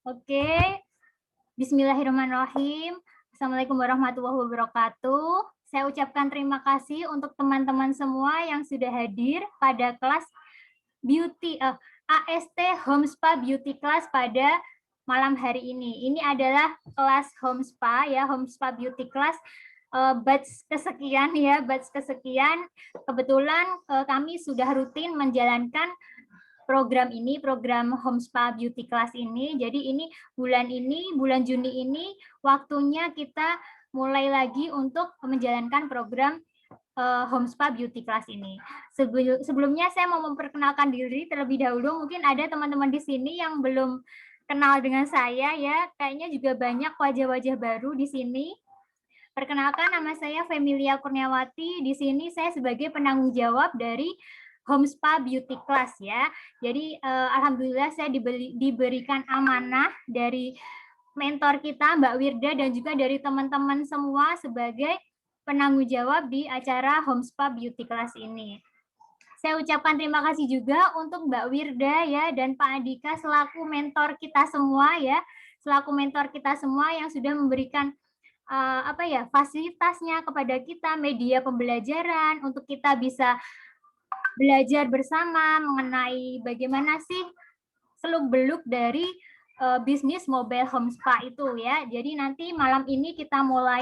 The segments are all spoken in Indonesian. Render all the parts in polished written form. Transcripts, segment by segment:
Oke, Bismillahirrahmanirrahim. Assalamualaikum warahmatullahi wabarakatuh. Saya ucapkan terima kasih untuk teman-teman semua yang sudah hadir pada kelas AST Home Spa Beauty Class pada malam hari ini. Ini adalah kelas Home Spa ya, Home Spa Beauty Class batch kesekian ya, batch kesekian. Kebetulan kami sudah rutin menjalankan program Home Spa Beauty Class ini. Jadi bulan Juni ini, waktunya kita mulai lagi untuk menjalankan program Home Spa Beauty Class ini. Sebelumnya saya mau memperkenalkan diri terlebih dahulu. Mungkin ada teman-teman di sini yang belum kenal dengan saya ya. Kayaknya juga banyak wajah-wajah baru di sini. Perkenalkan, nama saya Femilia Kurniawati. Di sini saya sebagai penanggung jawab dari Home Spa Beauty Class ya. Jadi alhamdulillah saya diberikan amanah dari mentor kita Mbak Wirda dan juga dari teman-teman semua sebagai penanggung jawab di acara Home Spa Beauty Class ini. Saya ucapkan terima kasih juga untuk Mbak Wirda ya dan Pak Andika selaku mentor kita semua ya, selaku mentor kita semua yang sudah memberikan fasilitasnya kepada kita, media pembelajaran untuk kita bisa belajar bersama mengenai bagaimana sih seluk-beluk dari bisnis mobile home spa itu ya. Jadi nanti malam ini kita mulai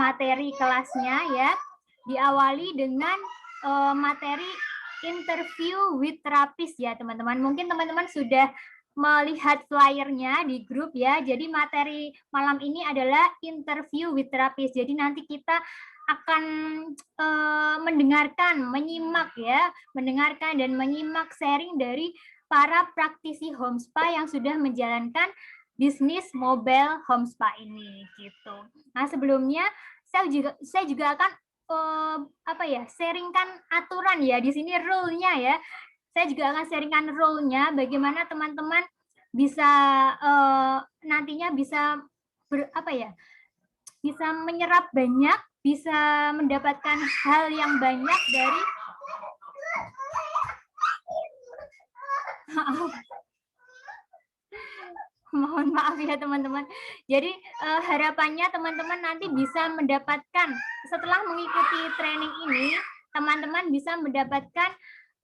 materi kelasnya ya. Diawali dengan materi interview with therapist ya teman-teman. Mungkin teman-teman sudah melihat flyernya di grup ya. Jadi materi malam ini adalah interview with therapist. Jadi nanti kita akan mendengarkan dan menyimak sharing dari para praktisi home spa yang sudah menjalankan bisnis mobile home spa ini gitu. Nah, sebelumnya saya juga akan sharingkan aturan ya di sini rule-nya ya. Saya juga akan sharingkan rule-nya bagaimana teman-teman bisa nantinya bisa bisa menyerap banyak, bisa mendapatkan hal yang banyak dari mohon maaf ya teman-teman. Jadi harapannya teman-teman nanti bisa mendapatkan setelah mengikuti training ini, teman-teman bisa mendapatkan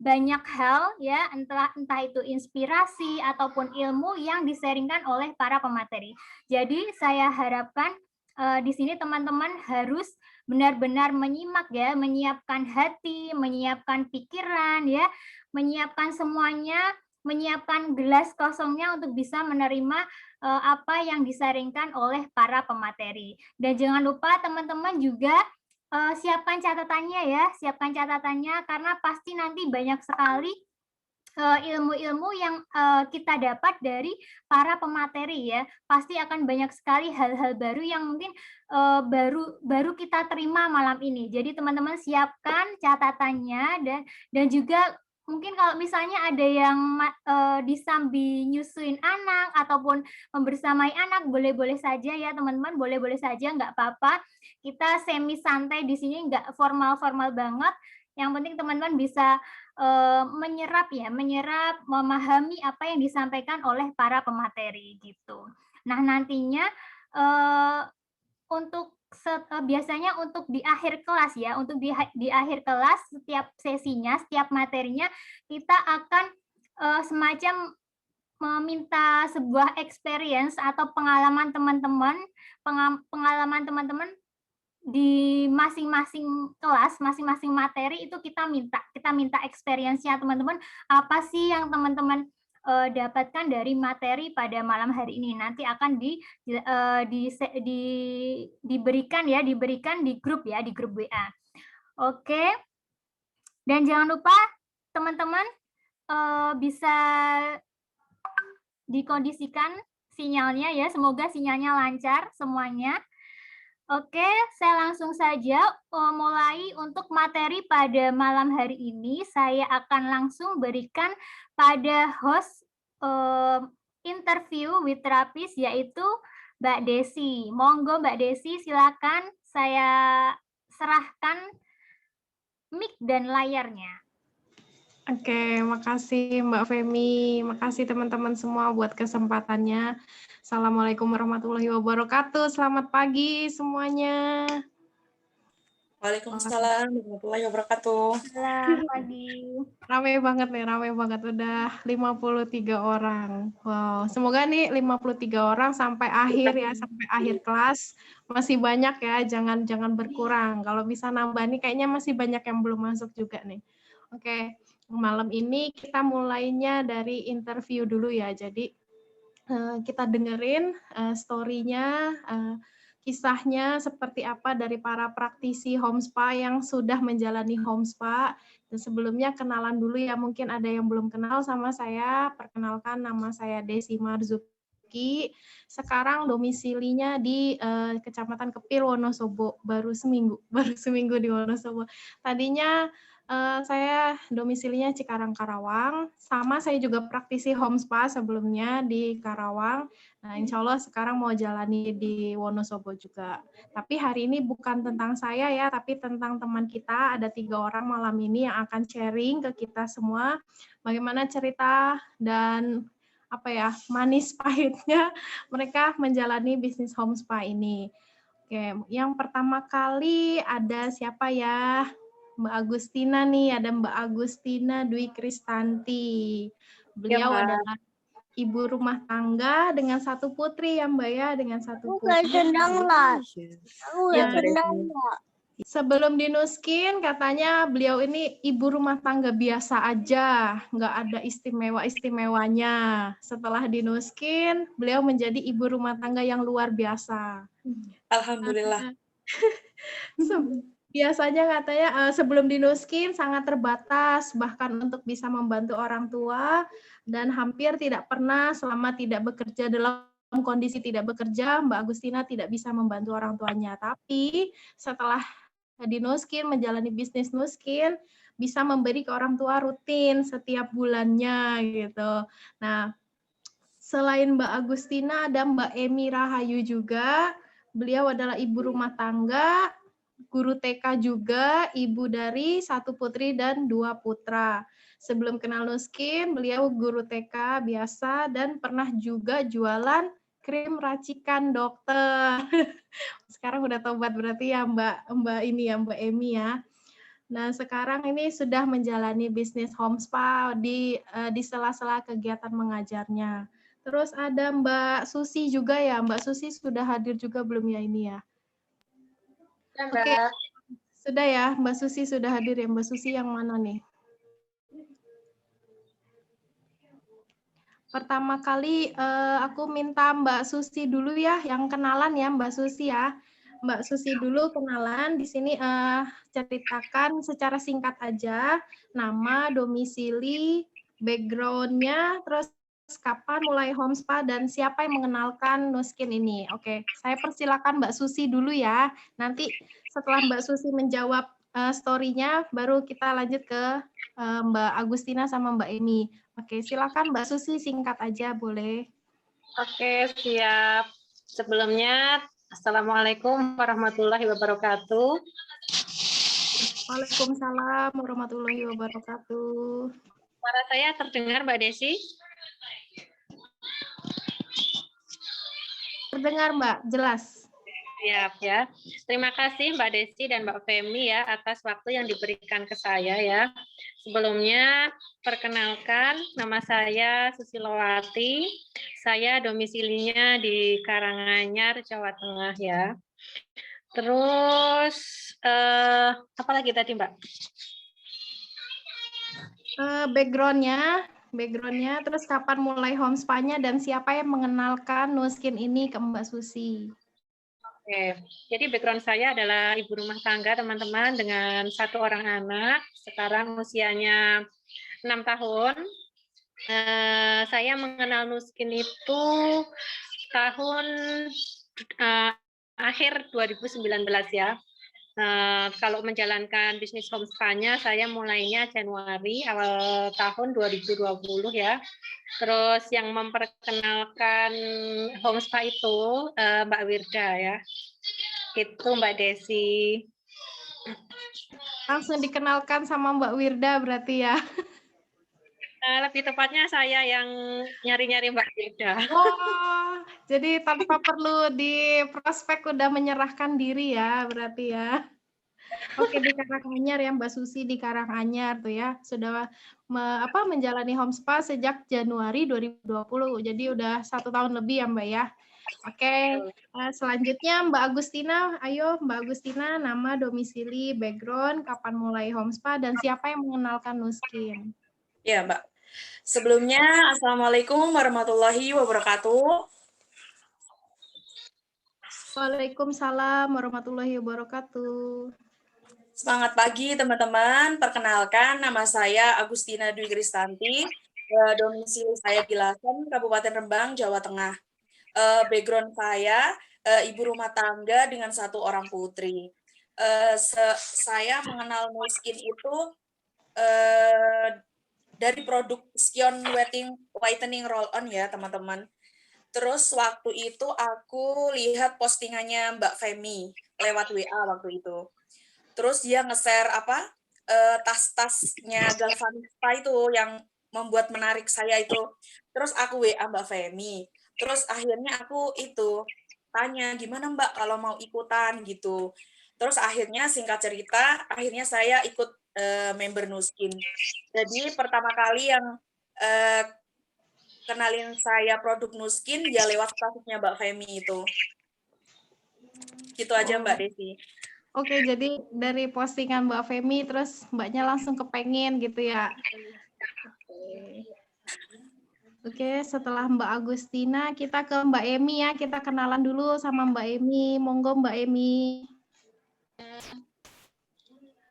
banyak hal ya, entah itu inspirasi ataupun ilmu yang disaringkan oleh para pemateri. Jadi saya harapkan di sini teman-teman harus benar-benar menyimak ya, menyiapkan hati, menyiapkan pikiran ya, menyiapkan semuanya, menyiapkan gelas kosongnya untuk bisa menerima apa yang disaringkan oleh para pemateri. Dan jangan lupa teman-teman juga siapkan catatannya ya, siapkan catatannya karena pasti nanti banyak sekali ilmu-ilmu yang kita dapat dari para pemateri ya. Pasti akan banyak sekali hal-hal baru yang mungkin baru kita terima malam ini. Jadi teman-teman siapkan catatannya dan juga mungkin kalau misalnya ada yang disambi nyusuin anak ataupun membersamai anak, boleh-boleh saja ya teman-teman, boleh-boleh saja, nggak apa-apa. Kita semi santai di sini, nggak formal-formal banget. Yang penting teman-teman bisa menyerap, memahami apa yang disampaikan oleh para pemateri gitu. Nah nantinya untuk biasanya untuk di akhir kelas ya, untuk di akhir kelas setiap sesinya, setiap materinya kita akan semacam meminta sebuah experience atau pengalaman teman-teman di masing-masing kelas, masing-masing materi itu kita minta experience-nya teman-teman, apa sih yang teman-teman dapatkan dari materi pada malam hari ini. Nanti akan diberikan di grup ya, di grup WA. Oke. Dan jangan lupa teman-teman bisa dikondisikan sinyalnya ya, semoga sinyalnya lancar semuanya. Oke, saya langsung saja mulai untuk materi pada malam hari ini. Saya akan langsung berikan pada host interview with therapist yaitu Mbak Desi. Monggo Mbak Desi, silakan saya serahkan mic dan layarnya. Oke, makasih Mbak Femi, makasih teman-teman semua buat kesempatannya. Assalamualaikum warahmatullahi wabarakatuh. Selamat pagi semuanya. Waalaikumsalam warahmatullahi wabarakatuh. Selamat pagi. Rame banget nih, rame banget. Udah 53 orang. Wow, semoga nih 53 orang sampai akhir ya, sampai akhir kelas. Masih banyak ya, jangan berkurang. Kalau bisa nambah nih, kayaknya masih banyak yang belum masuk juga nih. Oke, malam ini kita mulainya dari interview dulu ya. Jadi kita dengerin story-nya, kisahnya seperti apa dari para praktisi home spa yang sudah menjalani home spa. Dan sebelumnya kenalan dulu ya, mungkin ada yang belum kenal sama saya. Perkenalkan, nama saya Desi Marzuki. Sekarang domisilinya di Kecamatan Kepil, Wonosobo. Baru seminggu di Wonosobo. Tadinya saya domisilinya Cikarang, Karawang. Sama saya juga praktisi home spa sebelumnya di Karawang. Nah, insya Allah sekarang mau jalani di Wonosobo juga. Tapi hari ini bukan tentang saya ya, tapi tentang teman kita. Ada 3 orang malam ini yang akan sharing ke kita semua bagaimana cerita dan apa ya, manis pahitnya mereka menjalani bisnis home spa ini. Oke, yang pertama kali ada siapa ya? Mbak Agustina nih, ada Mbak Agustina Dwi Kristanti. Ya, Beliau Mbak. adalah ibu rumah tangga dengan 1 putri ya Mbak ya, dengan 1 Aku putri. sedang lah. Aku Ya, Mbak sedang Desi. lah. Sebelum di Nuskin, katanya beliau ini ibu rumah tangga biasa aja, nggak ada istimewa-istimewanya. Setelah di Nuskin, beliau menjadi ibu rumah tangga yang luar biasa. Alhamdulillah. Biasanya katanya sebelum di Nuskin sangat terbatas, bahkan untuk bisa membantu orang tua, dan hampir tidak pernah selama tidak bekerja dalam kondisi tidak bekerja, Mbak Agustina tidak bisa membantu orang tuanya. Tapi setelah di Nuskin, menjalani bisnis Nuskin, bisa memberi ke orang tua rutin setiap bulannya gitu. Nah, selain Mbak Agustina, ada Mbak Emi Rahayu juga. Beliau adalah ibu rumah tangga, guru TK juga, ibu dari 1 putri dan 2 putra. Sebelum kenal Nuskin, beliau guru TK biasa dan pernah juga jualan krim racikan dokter. Sekarang udah tobat berarti ya Mbak ini ya, Mbak Emi ya. Nah, sekarang ini sudah menjalani bisnis home spa di sela-sela kegiatan mengajarnya. Terus ada Mbak Susi juga ya. Mbak Susi sudah hadir juga belum ya ini ya? Ya, Oke, Mbak. sudah ya. Mbak Susi sudah hadir ya. Mbak Susi yang mana nih? Pertama kali aku minta Mbak Susi dulu ya, yang kenalan ya Mbak Susi ya. Mbak Susi dulu kenalan, di sini ceritakan secara singkat aja, nama, domisili, background-nya, terus kapan mulai home spa, dan siapa yang mengenalkan Nuskin ini. Oke, saya persilakan Mbak Susi dulu ya. Nanti setelah Mbak Susi menjawab story-nya, baru kita lanjut ke Mbak Agustina sama Mbak Emi. Oke, silakan Mbak Susi, singkat aja boleh. Oke, siap. Sebelumnya, Assalamualaikum warahmatullahi wabarakatuh. Waalaikumsalam warahmatullahi wabarakatuh. Suara saya terdengar, Mbak Desi? Terdengar Mbak, jelas. Siap ya. Terima kasih Mbak Desi dan Mbak Femi ya atas waktu yang diberikan ke saya ya. Sebelumnya perkenalkan, nama saya Susilowati. Saya domisilinya di Karanganyar, Jawa Tengah ya. Terus apa lagi tadi Mbak? Background-nya, terus kapan mulai home spa-nya dan siapa yang mengenalkan Nuskin ini ke Mbak Susi? Oke, jadi background saya adalah ibu rumah tangga teman-teman dengan 1 orang anak. Sekarang usianya 6 tahun. Saya mengenal Nuskin itu tahun akhir 2019 ya. Kalau menjalankan bisnis home spa-nya, saya mulainya Januari awal tahun 2020 ya. Terus yang memperkenalkan home spa itu Mbak Wirda ya. Itu Mbak Desi. Langsung dikenalkan sama Mbak Wirda berarti ya. Lebih tepatnya saya yang nyari-nyari Mbak Ida. Oh, jadi tanpa perlu di prospek udah menyerahkan diri ya, berarti ya. Oke, di Karanganyar ya, Mbak Susi di Karanganyar tuh ya, sudah menjalani home spa sejak Januari 2020. Jadi udah 1 tahun lebih ya, Mbak ya. Oke, selanjutnya Mbak Agustina. Ayo Mbak Agustina, nama, domisili, background, kapan mulai home spa, dan siapa yang mengenalkan Nuskin? Ya, Mbak. Sebelumnya, Assalamualaikum warahmatullahi wabarakatuh. Waalaikumsalam warahmatullahi wabarakatuh. Semangat pagi, teman-teman. Perkenalkan, nama saya Agustina Dwi Kristanti. Domisili saya di Lasem, Kabupaten Rembang, Jawa Tengah. Background saya, ibu rumah tangga dengan 1 orang putri. Saya mengenal Nuskin itu dari produk Skion Whitening Roll-On ya, teman-teman. Terus waktu itu aku lihat postingannya Mbak Femi lewat WA waktu itu. Terus dia nge-share tas-tasnya Galvanista itu yang membuat menarik saya itu. Terus aku WA Mbak Femi. Terus akhirnya aku itu tanya, gimana Mbak kalau mau ikutan gitu. Terus akhirnya singkat cerita, akhirnya saya ikut member Nuskin. Jadi pertama kali yang kenalin saya produk Nuskin ya lewat statusnya Mbak Femi itu. Gitu aja Mbak Desi. Oke, jadi dari postingan Mbak Femi terus Mbaknya langsung kepengen gitu ya. Oke, setelah Mbak Agustina kita ke Mbak Emi ya. Kita kenalan dulu sama Mbak Emi. Monggo Mbak Emi.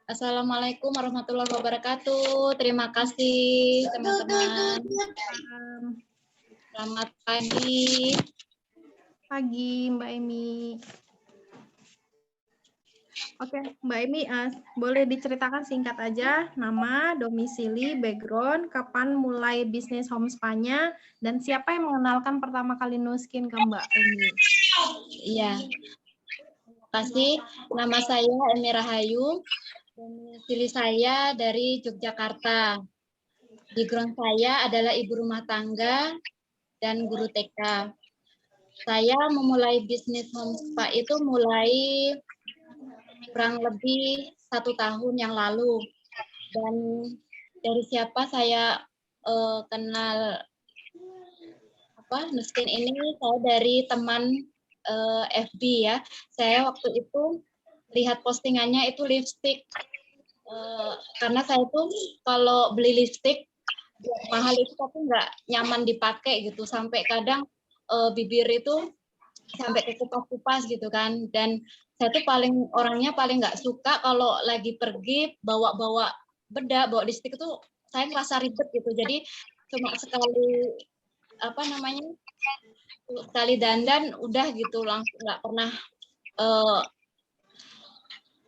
Assalamualaikum warahmatullahi wabarakatuh. Terima kasih teman-teman. Selamat pagi. Pagi Mbak Emi. Oke, Mbak Emi, boleh diceritakan singkat aja nama, domisili, background, kapan mulai bisnis home spa-nya, dan siapa yang mengenalkan pertama kali Nuskin ke Mbak Emi? Iya. Terima kasih. Nama saya Emi Rahayu. Domisili saya dari Yogyakarta. Background saya adalah ibu rumah tangga dan guru TK. Saya memulai bisnis home spa itu mulai kurang lebih 1 tahun yang lalu. Dan dari siapa saya kenal Nuskin ini, saya dari teman FB ya. Saya waktu itu lihat postingannya itu lipstick. Karena saya tuh kalau beli lipstick mahal itu tapi nggak nyaman dipakai gitu. Sampai kadang bibir itu sampai kekupas-kupas gitu kan. Dan saya tuh orangnya paling nggak suka kalau lagi pergi bawa bedak, bawa lipstick itu saya ngerasa ribet gitu. Jadi cuma sekali sekali dandan udah gitu, langsung nggak pernah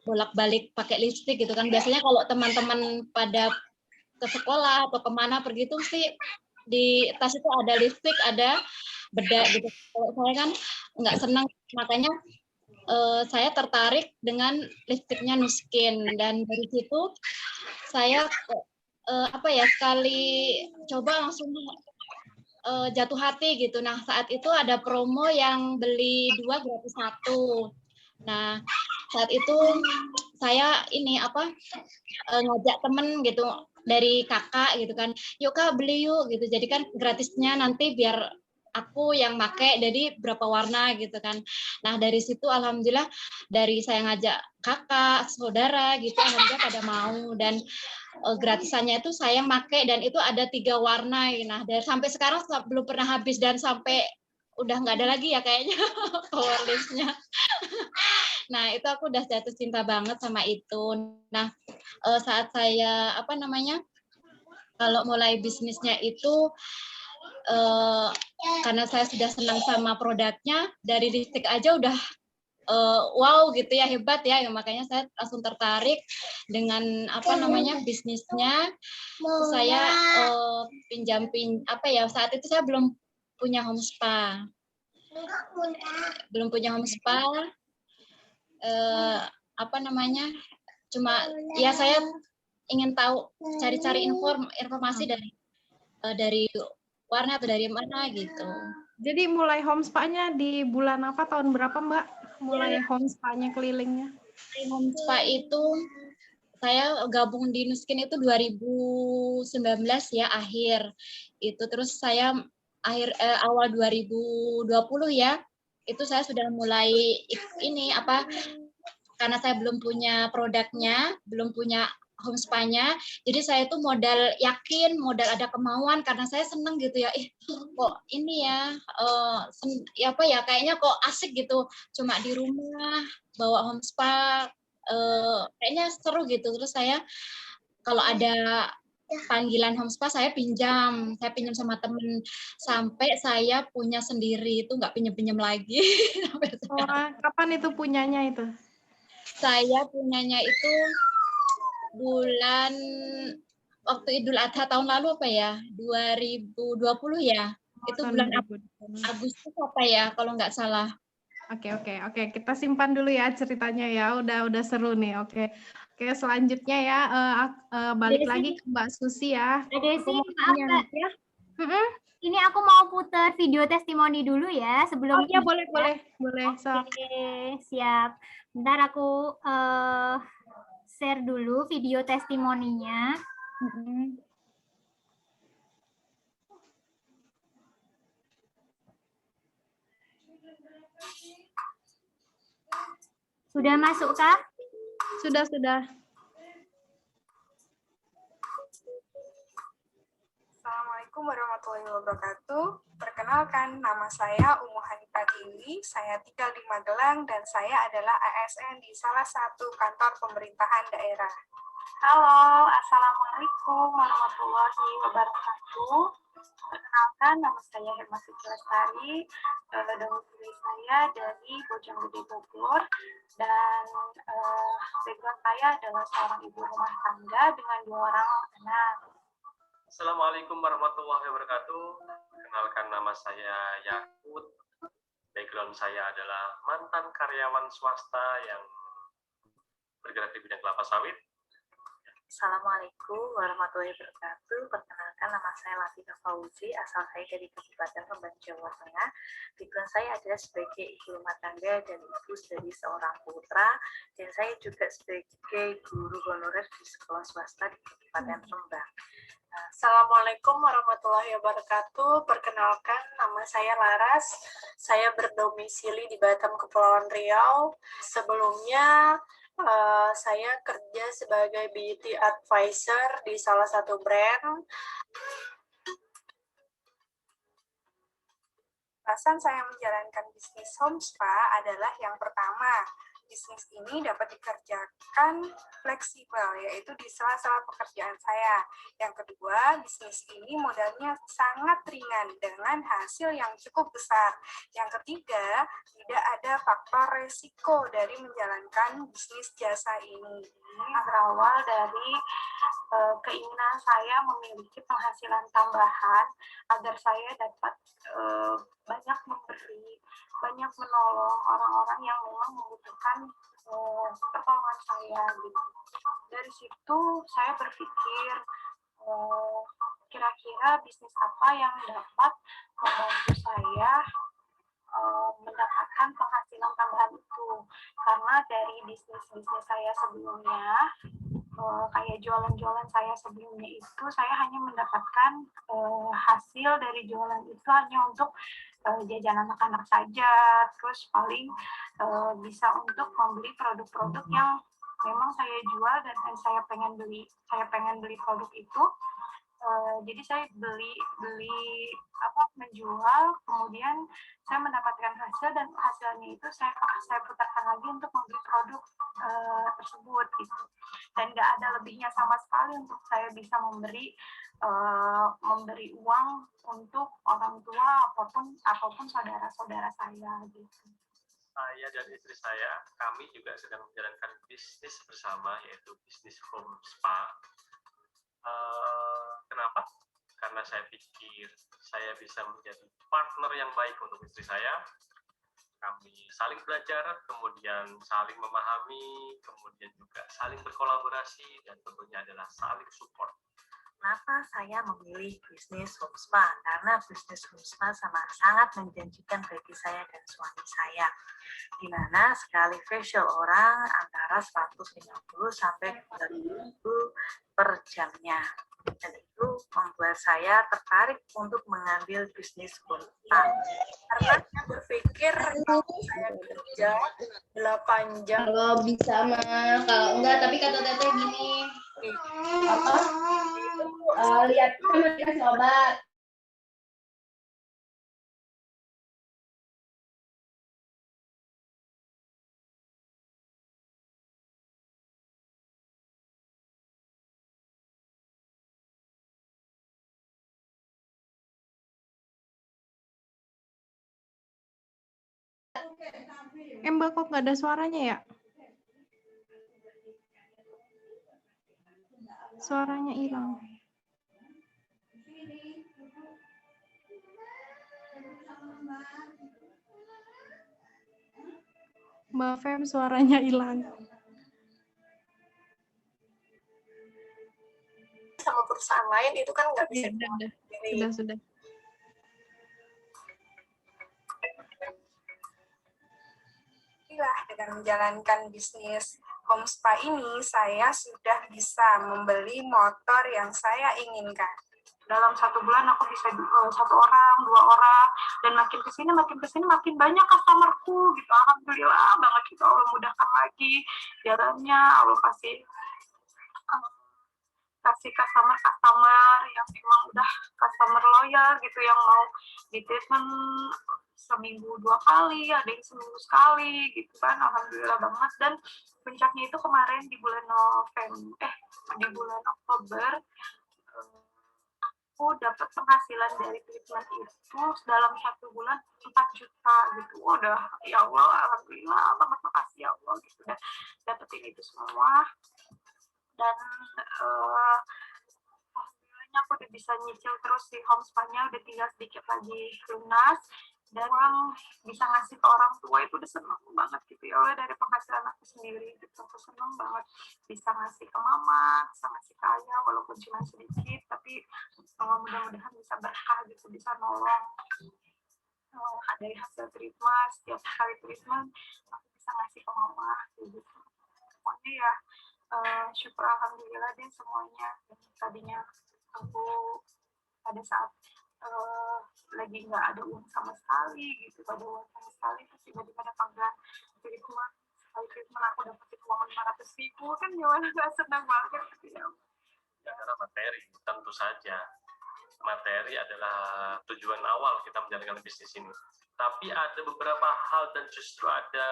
bolak-balik pakai lipstick gitu kan. Biasanya kalau teman-teman pada ke sekolah atau kemana pergi tuh sih di tas itu ada lipstick, ada bedak gitu. Kalau saya kan nggak senang, makanya saya tertarik dengan lipstiknya Nuskin, dan dari situ saya sekali coba langsung jatuh hati gitu. Nah, saat itu ada promo yang beli 2 gratis 1. Nah, saat itu saya ngajak temen gitu dari kakak gitu kan, yuk Kak beli yuk gitu. Jadi kan gratisnya nanti biar aku yang make, jadi berapa warna gitu kan. Nah, dari situ alhamdulillah dari saya ngajak kakak, saudara gitu, alhamdulillah pada mau, dan gratisannya itu saya make dan itu ada 3 warna. Nah, dari sampai sekarang belum pernah habis dan sampai udah nggak ada lagi ya kayaknya power listnya. Nah, itu aku udah jatuh cinta banget sama itu. Nah, saat saya kalau mulai bisnisnya itu karena saya sudah senang sama produknya, dari lipstick aja udah wow gitu ya, hebat ya. Makanya saya langsung tertarik dengan bisnisnya. Terus saya saat itu saya belum punya home spa. Cuma ya saya ingin tahu, cari-cari informasi dari dari warna atau dari mana gitu. Jadi mulai home spa-nya di bulan apa, tahun berapa Mbak? Mulai home spa-nya kelilingnya? Home spa itu saya gabung di Nuskin itu 2019 ya akhir. Itu terus saya awal 2020 ya. Itu saya sudah mulai ini apa, karena saya belum punya produknya, belum punya home spa-nya, jadi saya itu modal yakin, modal ada kemauan, karena saya seneng gitu ya, kok ini ya, ya apa ya, kayaknya kok asik gitu, cuma di rumah, bawa home spa, kayaknya seru gitu, terus saya kalau ada panggilan home spa saya pinjam sama temen, sampai saya punya sendiri, itu nggak pinjam-pinjam lagi. Kapan itu punyanya itu? Saya punyanya itu bulan waktu Idul Adha tahun lalu apa ya? 2020 ya. Itu bulan Agustus apa ya kalau nggak salah. Oke, kita simpan dulu ya ceritanya ya. Udah seru nih. Oke, selanjutnya ya balik lagi ke Mbak Susi ya. Desi, maaf Mbak. Ya. Ini aku mau putar video testimoni dulu ya sebelum. Iya, boleh. Oke, siap. Bentar aku share dulu video testimoninya. Sudah masuk kah? Sudah. Assalamualaikum warahmatullahi wabarakatuh. Perkenalkan, nama saya Umu Hanifah. Saya tinggal di Magelang dan saya adalah ASN di salah satu kantor pemerintahan daerah. Halo, Assalamualaikum warahmatullahi wabarakatuh. Perkenalkan, nama saya Herma Siti Lestari, domisili saya dari Bojonggede Bogor, dan background saya adalah seorang ibu rumah tangga dengan 2 orang anak. Assalamualaikum warahmatullahi wabarakatuh. Kenalkan, nama saya Yakut. Background saya adalah mantan karyawan swasta yang bergerak di bidang kelapa sawit. Assalamualaikum warahmatullahi wabarakatuh. Perkenalkan, nama saya Latifah Fauzi, asal saya dari Kabupaten Rembang, Jawa Tengah. Background saya adalah sebagai ibu rumah tangga dan ibu dari seorang putra, dan saya juga sebagai guru honorer di sekolah swasta di Kabupaten Rembang. Assalamualaikum warahmatullahi wabarakatuh. Perkenalkan, nama saya Laras. Saya berdomisili di Batam, Kepulauan Riau. Sebelumnya, saya kerja sebagai beauty advisor di salah satu brand. Alasan saya menjalankan bisnis home spa adalah yang pertama, bisnis ini dapat dikerjakan fleksibel, yaitu di sela-sela pekerjaan saya. Yang kedua, bisnis ini modalnya sangat ringan dengan hasil yang cukup besar. Yang ketiga, tidak ada faktor resiko dari menjalankan bisnis jasa ini. Ini berawal dari keinginan saya memiliki penghasilan tambahan agar saya dapat banyak memberi, banyak menolong orang-orang yang memang membutuhkan pertolongan saya gitu. Dari situ saya berpikir kira-kira bisnis apa yang dapat membantu saya mendapatkan penghasilan tambahan itu, karena dari bisnis saya sebelumnya, kayak jualan-jualan saya sebelumnya itu, saya hanya mendapatkan hasil dari jualan itu hanya untuk jajan anak-anak saja, terus paling bisa untuk membeli produk-produk yang memang saya jual dan saya pengen beli produk itu. Jadi saya menjual, kemudian saya mendapatkan hasil, dan hasilnya itu saya putarkan lagi untuk membeli produk tersebut gitu. Dan nggak ada lebihnya sama sekali untuk saya bisa memberi uang untuk orang tua ataupun saudara-saudara saya gitu. Saya dan istri saya, kami juga sedang menjalankan bisnis bersama, yaitu bisnis home spa. Kenapa? Karena saya pikir saya bisa menjadi partner yang baik untuk istri saya. Kami saling belajar, kemudian saling memahami, kemudian juga saling berkolaborasi, dan tentunya adalah saling support. Kenapa saya memilih bisnis home spa? Karena bisnis home spa sangat menjanjikan bagi saya dan suami saya. Di mana sekali facial orang antara 150 sampai 3.000 per jamnya. Dan itu membuat saya tertarik untuk mengambil bisnis home spa. Karena saya berpikir kalau saya kerja 8 jam. Kalau bisa mah, kalau enggak, tapi kata teteh gini, apa? Lihat kan dikasih obat. Mbak kok nggak ada suaranya ya? Suaranya hilang. Mbak Fem suaranya hilang. Sama perusahaan lain itu kan nggak bisa. Sudah. Inilah, dengan menjalankan bisnis home spa ini, saya sudah bisa membeli motor yang saya inginkan. Dalam 1 bulan aku bisa 1 orang, 2 orang, dan makin kesini makin banyak customerku gitu. Alhamdulillah banget gitu, Allah mudahkan lagi jalannya, Allah kasih customer yang memang udah customer loyal gitu, yang mau di treatment seminggu 2 kali, ada yang seminggu sekali gitu kan. Alhamdulillah banget. Dan puncaknya itu kemarin di bulan Oktober, aku dapat penghasilan dari treatment itu dalam 1 bulan 4 juta gitu. Udah, ya Allah, alhamdulillah banget, makasih ya Allah gitu, udah dapetin itu semua. Dan alhamdulillahnya aku udah bisa nyicil terus si home spa-nya, udah tinggal sedikit lagi lunas, dan orang bisa ngasih ke orang tua itu udah seneng banget gitu ya Allah. Dari penghasilan aku sendiri gitu, aku seneng banget bisa ngasih ke mama, bisa ngasih ke ayah walaupun cuma sedikit, tapi mudah-mudahan bisa berkah gitu, bisa nolong dari hasil treatment. Setiap kali treatment aku bisa ngasih ke mama gitu. Pokoknya ya syukur alhamdulillah deh semuanya. Tadinya aku pada saat lagi nggak ada uang sama sekali gitu, terus tiba-tiba ada panggilan treatment. Sekali treatment aku dapetin uang 500.000, kan gimana, nggak senang banget gitu ya. Karena materi, tentu saja materi adalah tujuan awal kita menjalankan bisnis ini. Tapi ada beberapa hal, dan justru ada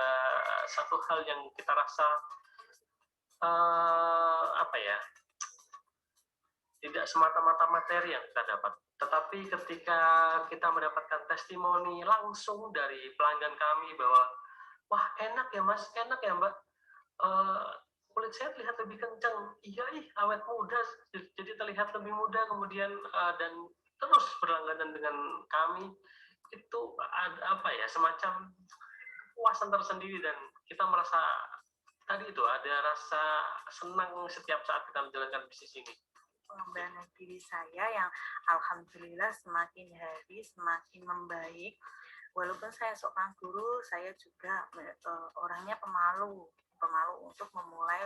satu hal yang kita rasa tidak semata-mata materi yang kita dapat, tetapi ketika kita mendapatkan testimoni langsung dari pelanggan kami bahwa, wah enak ya mas, enak ya mbak, kulit saya terlihat lebih kencang, iya awet muda, jadi terlihat lebih muda, kemudian dan terus berlangganan dengan kami, itu ada semacam puasan tersendiri, dan kita merasa tadi itu ada rasa senang setiap saat kita menjalankan bisnis ini. Pengembangan diri saya yang alhamdulillah semakin hari semakin membaik. Walaupun saya seorang guru, saya juga orangnya pemalu untuk memulai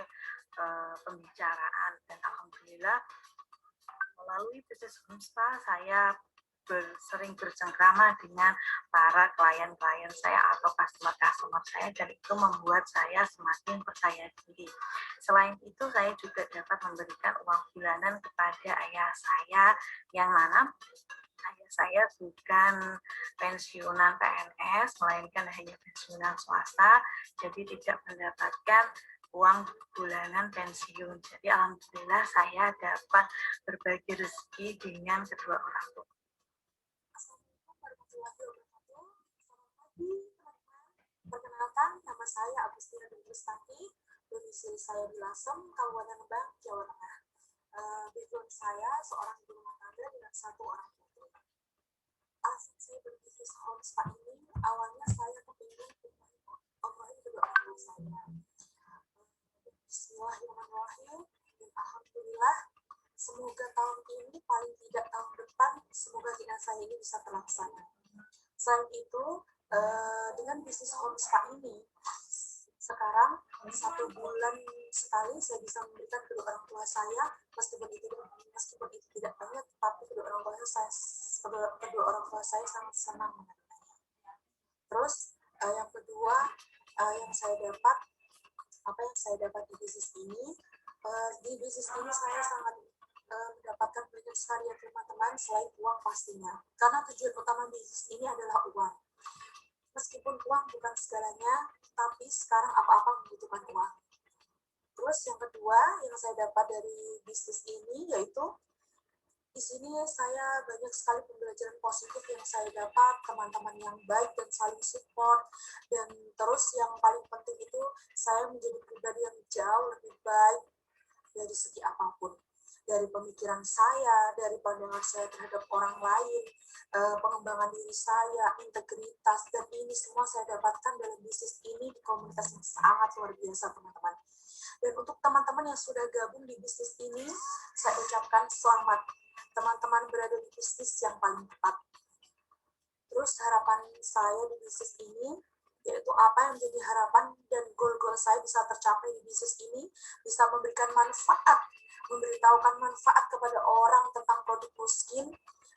pembicaraan, dan alhamdulillah melalui bisnis home spa saya sering bercengkrama dengan para klien-klien saya atau customer saya, dan itu membuat saya semakin percaya diri. Selain itu, saya juga dapat memberikan uang bulanan kepada ayah saya, yang mana ayah saya bukan pensiunan PNS, melainkan hanya pensiunan swasta, jadi tidak mendapatkan uang bulanan pensiun. Jadi alhamdulillah saya dapat berbagi rezeki dengan kedua orang tua. Perkenalkan, nama saya Agustina Dwi Kristanti, domisili saya di Lasem, Kabupaten Rembang, Jawa Tengah. Background saya seorang ibu rumah tangga dengan 1 orang putri. Alasan saya berbisnis home spa ini, awalnya saya kepingin online kedua orang tua saya. Bismillahirrahmanirrahim, dan alhamdulillah Semoga tahun ini, paling tidak tahun depan, semoga keinginan saya ini bisa terlaksana. Selain itu, dengan bisnis home spa ini, sekarang 1 bulan sekali saya bisa memberikan kedua orang tua saya, meskipun itu tidak banyak, tapi kedua orang tua saya sangat senang menerimanya. Terus yang kedua yang saya dapat di bisnis ini, saya sangat mendapatkan banyak sekali ya teman-teman, selain uang pastinya, karena tujuan utama bisnis ini adalah uang. Meskipun uang bukan segalanya, tapi sekarang apa-apa membutuhkan uang. Terus yang kedua yang saya dapat dari bisnis ini yaitu di sini saya banyak sekali pembelajaran positif yang saya dapat, teman-teman yang baik dan saling support, dan terus yang paling penting itu saya menjadi pribadi yang jauh lebih baik dari segi apapun. Dari pemikiran saya, dari pandangan saya terhadap orang lain, pengembangan diri saya, integritas, dan ini semua saya dapatkan dalam bisnis ini di komunitas yang sangat luar biasa, teman-teman. Dan untuk teman-teman yang sudah gabung di bisnis ini, saya ucapkan selamat. Teman-teman berada di bisnis yang paling tepat. Terus harapan saya di bisnis ini, yaitu apa yang menjadi harapan dan goal-goal saya bisa tercapai di bisnis ini, bisa memberikan manfaat, memberitahukan manfaat kepada orang tentang produk Nuskin,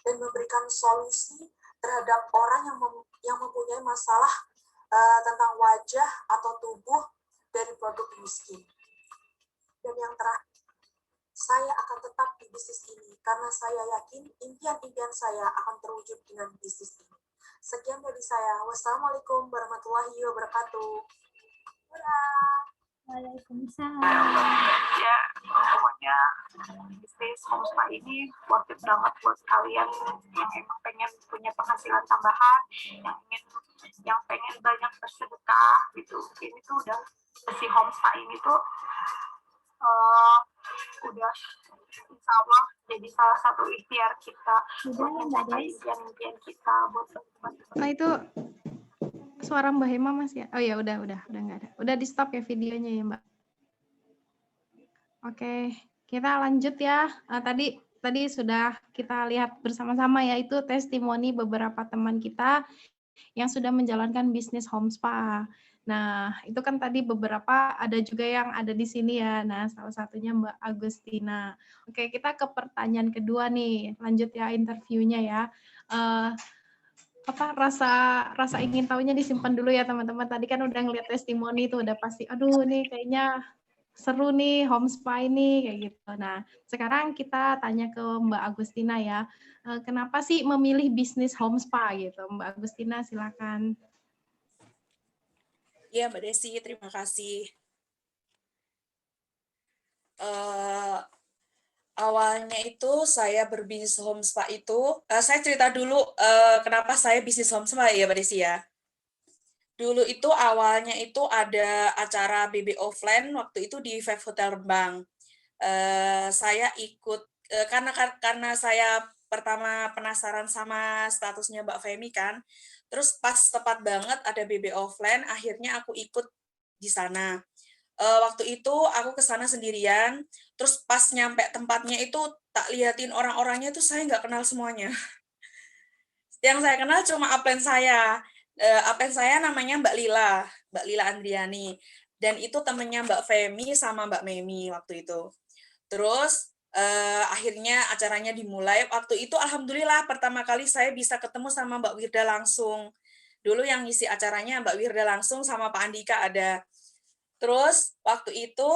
dan memberikan solusi terhadap orang yang mempunyai masalah tentang wajah atau tubuh dari produk Nuskin. Dan yang terakhir, saya akan tetap di bisnis ini karena saya yakin impian-impian saya akan terwujud dengan bisnis ini. Sekian dari saya. Wassalamualaikum warahmatullahi wabarakatuh. Waalaikumsalam. Ya, pokoknya bisnis home spa ini worth it banget buat kalian yang emang pengen punya penghasilan tambahan, yang pengen banyak bersedekah gitu. Ini tuh udah si home spa ini tuh udah insya Allah jadi salah satu ikhtiar kita buat mencapai impian-impian kita buat teman-teman. Nah itu suara Mbak Hema Mas ya? Oh ya udah nggak ada. Udah di stop ya videonya ya Mbak. Oke, kita lanjut ya. Tadi sudah kita lihat bersama-sama ya, itu testimoni beberapa teman kita yang sudah menjalankan bisnis home spa. Nah, itu kan tadi beberapa, ada juga yang ada di sini ya. Nah, salah satunya Mbak Agustina. Oke, kita ke pertanyaan kedua nih. Lanjut ya interviewnya ya. Rasa ingin tahunya disimpan dulu ya teman-teman. Tadi kan udah ngeliat testimoni itu udah pasti, aduh nih kayaknya seru nih home spa ini kayak gitu. Nah, sekarang kita tanya ke Mbak Agustina ya. Kenapa sih memilih bisnis home spa gitu? Mbak Agustina silakan. Ya, Mbak Desi, terima kasih. Awalnya itu saya berbisnis home spa itu, saya cerita dulu kenapa saya bisnis home spa ya Mbak Desi ya. Dulu itu awalnya itu ada acara BB offline waktu itu di Five Hotel Rembang. Saya ikut karena saya pertama penasaran sama statusnya Mbak Femi kan. Terus pas tepat banget ada BB offline, akhirnya aku ikut di sana. Waktu itu aku ke sana sendirian, terus pas nyampe tempatnya itu tak liatin orang-orangnya tuh saya nggak kenal semuanya. Yang saya kenal cuma upline saya. Upline saya namanya Mbak Lila Andriani. Dan itu temennya Mbak Femi sama Mbak Memi waktu itu. Terus akhirnya acaranya dimulai. Waktu itu alhamdulillah pertama kali saya bisa ketemu sama Mbak Wirda langsung. Dulu yang ngisi acaranya Mbak Wirda langsung sama Pak Andika ada. Terus waktu itu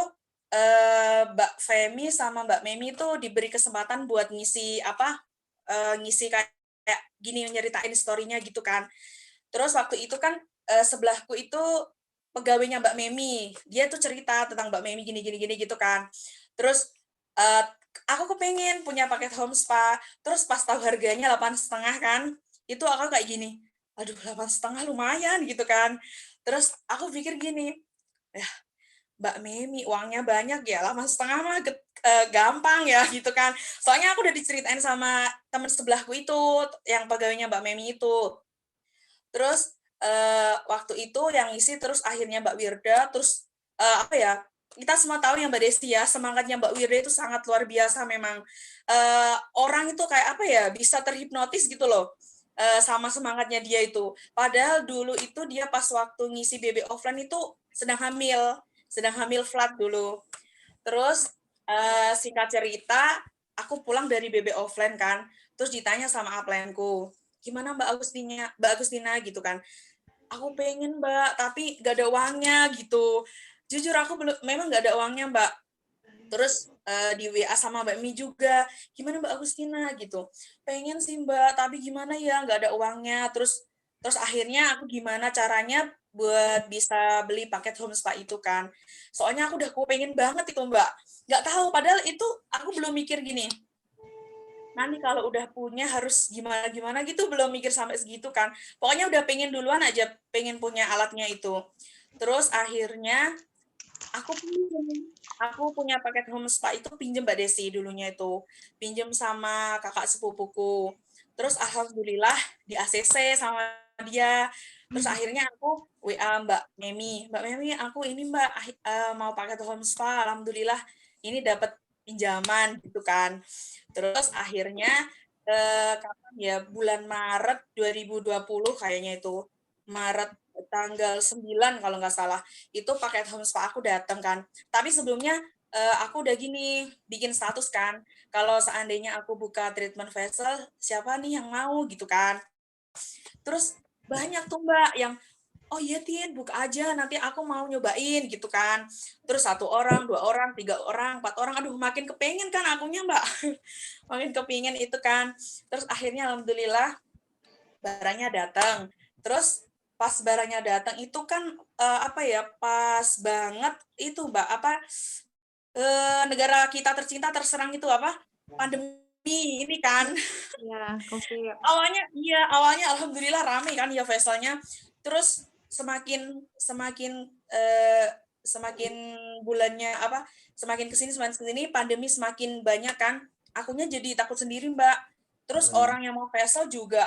Mbak Femi sama Mbak Memi itu diberi kesempatan buat ngisi ngisi kayak gini, nyeritain story-nya gitu kan. Terus waktu itu kan sebelahku itu pegawainya Mbak Memi. Dia tuh cerita tentang Mbak Memi gini gitu kan. Terus aku kepengen punya paket home spa. Terus pas tahu harganya 8,5 kan, itu aku kayak gini, aduh 8,5 lumayan gitu kan. Terus aku pikir gini, ya Mbak Memi uangnya banyak ya, 8,5 mah gampang ya gitu kan. Soalnya aku udah diceritain sama teman sebelahku itu, yang pegawainya Mbak Memi itu. Terus waktu itu yang ngisi terus akhirnya Mbak Wirda, terus kita semua tahu ya Mbak Desi ya, semangatnya Mbak Wirda itu sangat luar biasa memang. Orang itu kayak apa ya, bisa terhipnotis gitu loh sama semangatnya dia itu. Padahal dulu itu dia pas waktu ngisi BB offline itu sedang hamil flat dulu. Terus singkat cerita, aku pulang dari BB offline kan, terus ditanya sama upline-ku, gimana Mbak Agustina gitu kan. Aku pengen Mbak, tapi gak ada uangnya gitu. Jujur aku memang gak ada uangnya Mbak. Terus di WA sama Mbak Mi juga, gimana Mbak Agustina gitu. Pengen sih Mbak, tapi gimana ya, gak ada uangnya. Terus akhirnya aku gimana caranya buat bisa beli paket home spa itu kan. Soalnya aku udah pengen banget itu Mbak. Gak tahu, padahal itu aku belum mikir gini. Nanti kalau udah punya harus gimana gitu, belum mikir sampai segitu kan. Pokoknya udah pengen duluan aja, pengen punya alatnya itu. Terus akhirnya aku punya paket home spa itu pinjem Mbak Desi dulunya itu. Pinjem sama kakak sepupuku. Terus alhamdulillah di ACC sama dia. Terus akhirnya aku WA Mbak Memi, aku ini Mbak mau paket home spa, alhamdulillah ini dapat pinjaman gitu kan. Terus akhirnya kapan ya, bulan Maret 2020 kayaknya itu. Maret tanggal 9 kalau nggak salah. Itu paket home spa aku datang kan. Tapi sebelumnya aku udah gini, bikin status kan. Kalau seandainya aku buka treatment facial, siapa nih yang mau gitu kan. Terus banyak tuh Mbak yang oh iya Tin, buka aja, nanti aku mau nyobain gitu kan. Terus 1 orang, 2 orang, 3 orang, 4 orang, aduh makin kepengen kan akunya Mbak. Makin kepengen itu kan. Terus akhirnya alhamdulillah barangnya datang. Terus pas barangnya datang itu kan pas banget itu Mbak, negara kita tercinta terserang itu pandemi ini kan. Ya, COVID. Awalnya alhamdulillah rame kan ya facialnya. Terus semakin bulannya semakin kesini pandemi semakin banyak kan, akunya jadi takut sendiri Mbak. Terus orang yang mau facial juga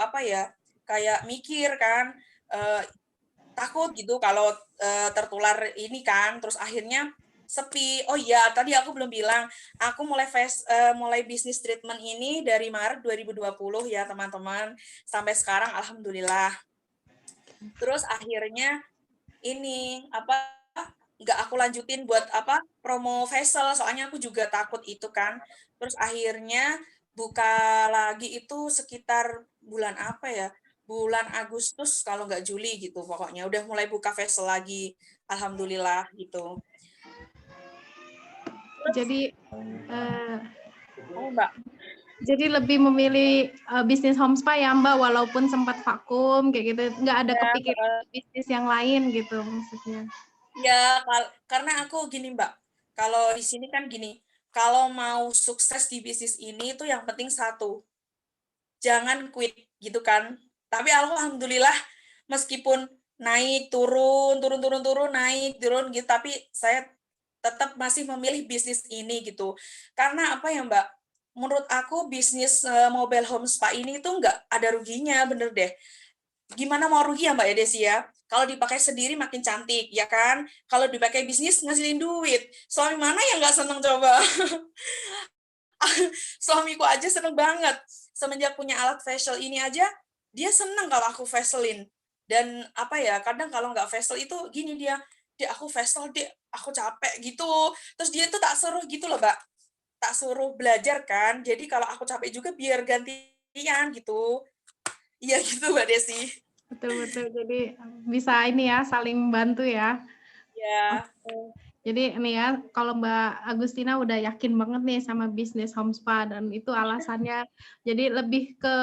kayak mikir kan, takut gitu kalau tertular ini kan. Terus akhirnya sepi. Oh iya, tadi aku belum bilang, aku mulai bisnis treatment ini dari Maret 2020 ya teman-teman, sampai sekarang alhamdulillah. Terus akhirnya ini nggak aku lanjutin buat promo facial, soalnya aku juga takut itu kan. Terus akhirnya buka lagi itu sekitar bulan bulan Agustus kalau nggak Juli gitu, pokoknya udah mulai buka facial lagi, alhamdulillah gitu. Jadi Mbak. Jadi lebih memilih bisnis home spa ya Mbak, walaupun sempat vakum kayak gitu, nggak ada kepikiran bisnis yang lain gitu maksudnya. Ya, karena aku gini Mbak, kalau di sini kan gini, kalau mau sukses di bisnis ini itu yang penting satu, jangan quit gitu kan. Tapi alhamdulillah meskipun naik turun naik turun gitu, tapi saya tetap masih memilih bisnis ini gitu. Karena apa ya Mbak, menurut aku bisnis mobile home spa ini tuh nggak ada ruginya, bener deh. Gimana mau rugi ya Mbak ya Desi ya? Kalau dipakai sendiri makin cantik, ya kan? Kalau dipakai bisnis ngasilin duit. Suami mana yang nggak seneng coba? Suamiku aja seneng banget. Semenjak punya alat facial ini aja, dia seneng kalau aku facialin. Dan kadang kalau nggak facial itu gini dia aku facial, aku capek gitu. Terus dia tuh tak suruh gitu loh Mbak. Tak suruh belajar kan. Jadi kalau aku capek juga biar gantian gitu. Iya gitu Mbak Desi. Betul-betul, jadi bisa ini ya, saling membantu ya. Ya. Jadi ini ya, kalau Mbak Agustina udah yakin banget nih sama bisnis home spa, dan itu alasannya jadi lebih ke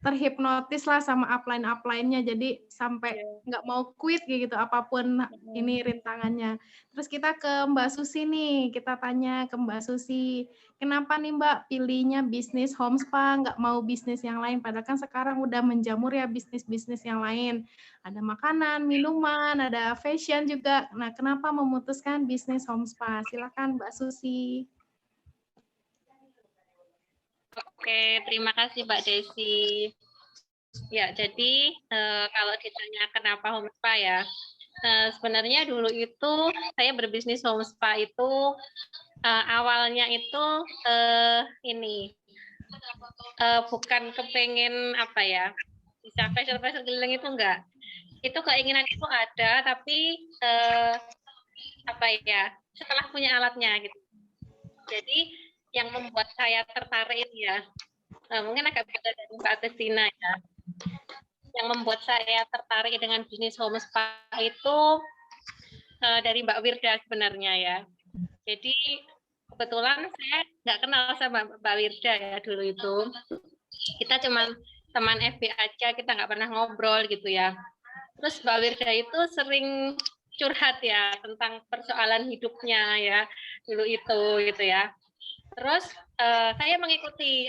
terhipnotis lah sama upline-nya, jadi sampai nggak mau quit gitu, apapun ini rintangannya. Terus kita ke Mbak Susi nih, kita tanya ke Mbak Susi, kenapa nih Mbak pilihnya bisnis home spa, nggak mau bisnis yang lain, padahal kan sekarang udah menjamur ya bisnis-bisnis yang lain, ada makanan, minuman, ada fashion juga. Nah, kenapa memutuskan bisnis home spa? Silakan Mbak Susi. Oke, terima kasih Mbak Desi. Ya, jadi kalau ditanya kenapa home spa ya, Sebenarnya dulu itu saya berbisnis home spa itu awalnya itu bukan kepengen apa ya, bisa facial keliling itu enggak. Itu keinginan itu ada, tapi apa ya, setelah punya alatnya gitu. Jadi yang membuat saya tertarik ya, mungkin agak beda dari Mbak Kristina ya. Yang membuat saya tertarik dengan bisnis home spa itu dari Mbak Wirda sebenarnya ya. Jadi kebetulan saya nggak kenal sama Mbak Wirda ya dulu itu. Kita cuma teman FB aja, kita nggak pernah ngobrol gitu ya. Terus Mbak Wirda itu sering curhat ya tentang persoalan hidupnya ya dulu itu gitu ya. Terus saya mengikuti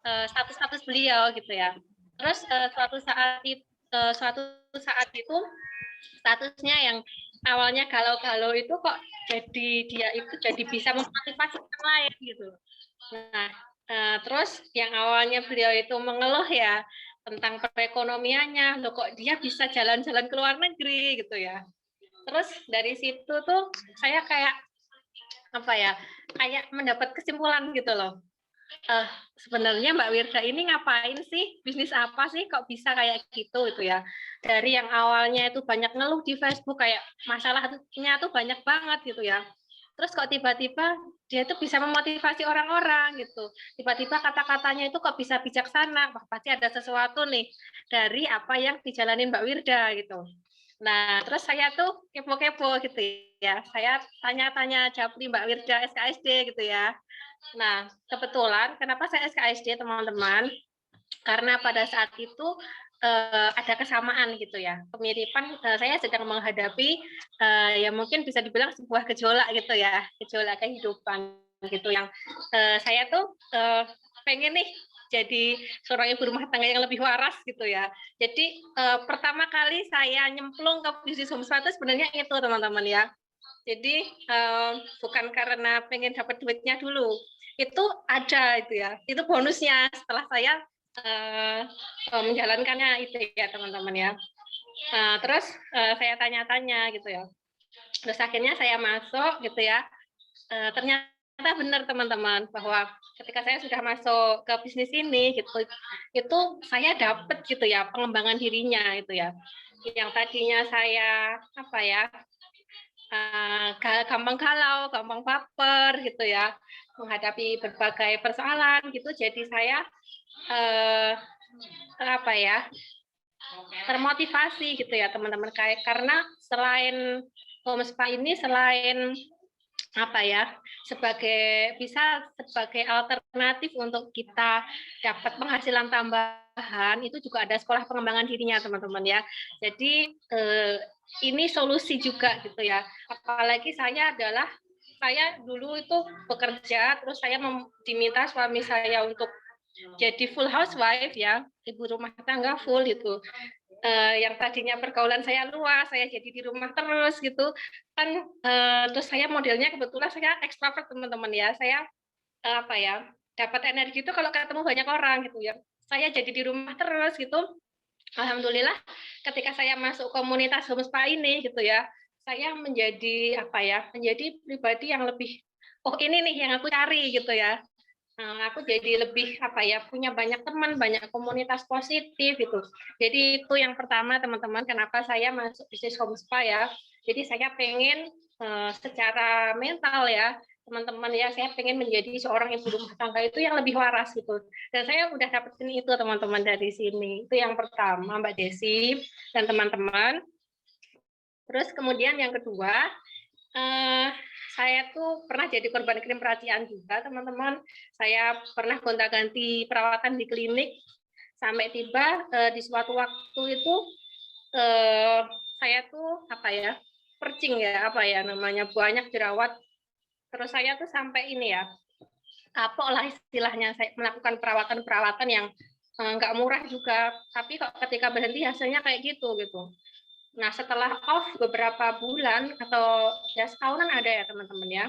status-status beliau gitu ya. Terus suatu saat itu statusnya yang awalnya galau-galau itu kok jadi dia itu jadi bisa memotivasi orang lain gitu. Nah, terus yang awalnya beliau itu mengeluh ya tentang perekonomiannya, loh kok dia bisa jalan-jalan ke luar negeri gitu ya. Terus dari situ tuh saya kayak kayak mendapat kesimpulan gitu loh. Sebenarnya Mbak Wirda ini ngapain sih, bisnis apa sih kok bisa kayak gitu ya. Dari yang awalnya itu banyak ngeluh di Facebook kayak masalahnya tuh banyak banget gitu ya. Terus kok tiba-tiba dia itu bisa memotivasi orang-orang gitu. Tiba-tiba kata-katanya itu kok bisa bijaksana, wah pasti ada sesuatu nih dari apa yang dijalanin Mbak Wirda gitu. Nah, terus saya tuh kepo-kepo gitu ya. Saya tanya-tanya japri Mbak Wirda SKSD gitu ya. Nah, kebetulan kenapa saya SKSD teman-teman? Karena pada saat itu ada kesamaan gitu ya. Kemiripan saya sedang menghadapi ya mungkin bisa dibilang sebuah gejolak gitu ya, gejolak kehidupan gitu yang saya tuh pengen nih jadi seorang ibu rumah tangga yang lebih waras gitu ya. Jadi pertama kali saya nyemplung ke bisnis home spa itu sebenarnya itu teman-teman ya. Jadi bukan karena pengen dapat duitnya dulu, itu ada itu ya, itu bonusnya setelah saya menjalankannya itu ya teman-teman ya. Terus saya tanya-tanya gitu ya. Terus akhirnya saya masuk gitu ya. Ternyata benar teman-teman bahwa ketika saya sudah masuk ke bisnis ini gitu, itu saya dapat gitu ya pengembangan dirinya itu ya. Yang tadinya saya gampang galau, gampang baper gitu ya, menghadapi berbagai persoalan gitu. Jadi saya termotivasi gitu ya teman-teman, karena selain home spa ini selain sebagai alternatif untuk kita dapat penghasilan tambahan, itu juga ada sekolah pengembangan dirinya teman-teman ya. Jadi ini solusi juga gitu ya. Apalagi saya dulu itu bekerja, terus saya diminta suami saya untuk jadi full housewife ya, ibu rumah tangga full itu. Yang tadinya pergaulan saya luas, saya jadi di rumah terus gitu kan. Terus saya modelnya kebetulan saya ekstrovert teman-teman ya. Saya dapat energi itu kalau ketemu banyak orang gitu ya. Saya jadi di rumah terus gitu. Alhamdulillah ketika saya masuk komunitas home spa ini gitu ya, saya menjadi menjadi pribadi yang lebih, oh ini nih yang aku cari gitu ya. Aku jadi lebih punya banyak teman, banyak komunitas positif itu. Jadi itu yang pertama teman-teman, kenapa saya masuk bisnis home spa ya. Jadi saya pengen secara mental ya teman-teman ya, saya pengen menjadi seorang ibu rumah tangga itu yang lebih waras gitu. Dan saya udah dapetin itu teman-teman dari sini. Itu yang pertama Mbak Desi dan teman-teman. Terus kemudian yang kedua, saya tuh pernah jadi korban krim peracian juga teman-teman. Saya pernah gonta-ganti perawatan di klinik sampai tiba di suatu waktu itu saya tuh percing ya namanya, banyak jerawat. Terus saya tuh sampai ini ya kapok lah istilahnya, saya melakukan perawatan yang nggak murah juga, tapi kok ketika berhenti hasilnya kayak gitu. Nah, setelah off beberapa bulan atau ya setahunan ada ya teman-teman ya,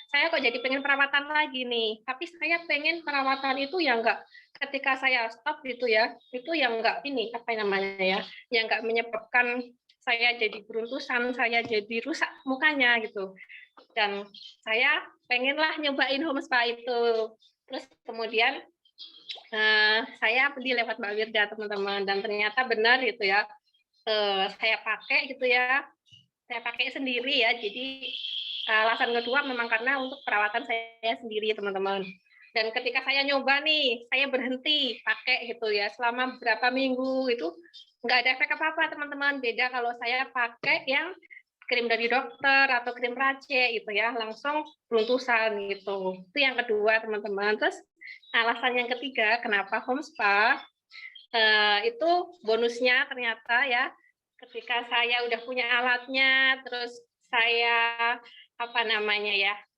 saya kok jadi pengen perawatan lagi nih. Tapi saya pengen perawatan itu yang enggak, ketika saya stop gitu ya, itu yang enggak yang enggak menyebabkan saya jadi beruntusan, saya jadi rusak mukanya gitu. Dan saya pengenlah nyobain home spa itu. Terus kemudian saya beli lewat Mbak Wirda, teman-teman, dan ternyata benar gitu ya. Saya pakai gitu ya. Saya pakai sendiri ya. Jadi alasan kedua memang karena untuk perawatan saya sendiri, teman-teman. Dan ketika saya nyoba nih, saya berhenti pakai gitu ya selama beberapa minggu, itu nggak ada efek apa-apa, teman-teman. Beda kalau saya pakai yang krim dari dokter atau krim Race gitu ya, langsung beruntusan gitu. Itu yang kedua, teman-teman. Terus alasan yang ketiga kenapa home spa, itu bonusnya ternyata ya, ketika saya udah punya alatnya, terus saya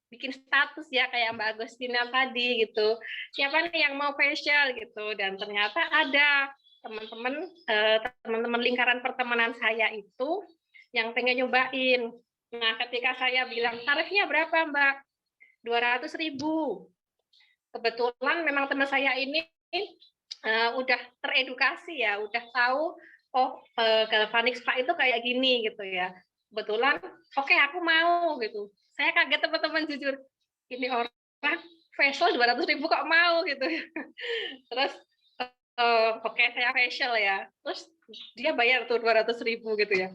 bikin status ya kayak Mbak Agustina tadi gitu, siapa nih yang mau facial gitu, dan ternyata ada teman-teman lingkaran pertemanan saya itu yang pengen nyobain. Nah, ketika saya bilang tarifnya berapa Mbak? 200.000. Kebetulan memang teman saya ini udah teredukasi ya, udah tahu galvanic spa itu kayak gini gitu ya. Kebetulan, oke, aku mau gitu. Saya kaget, teman-teman, jujur. Ini orang facial 200.000 kok mau gitu. Terus oke, saya facial ya. Terus dia bayar tuh 200.000 gitu ya.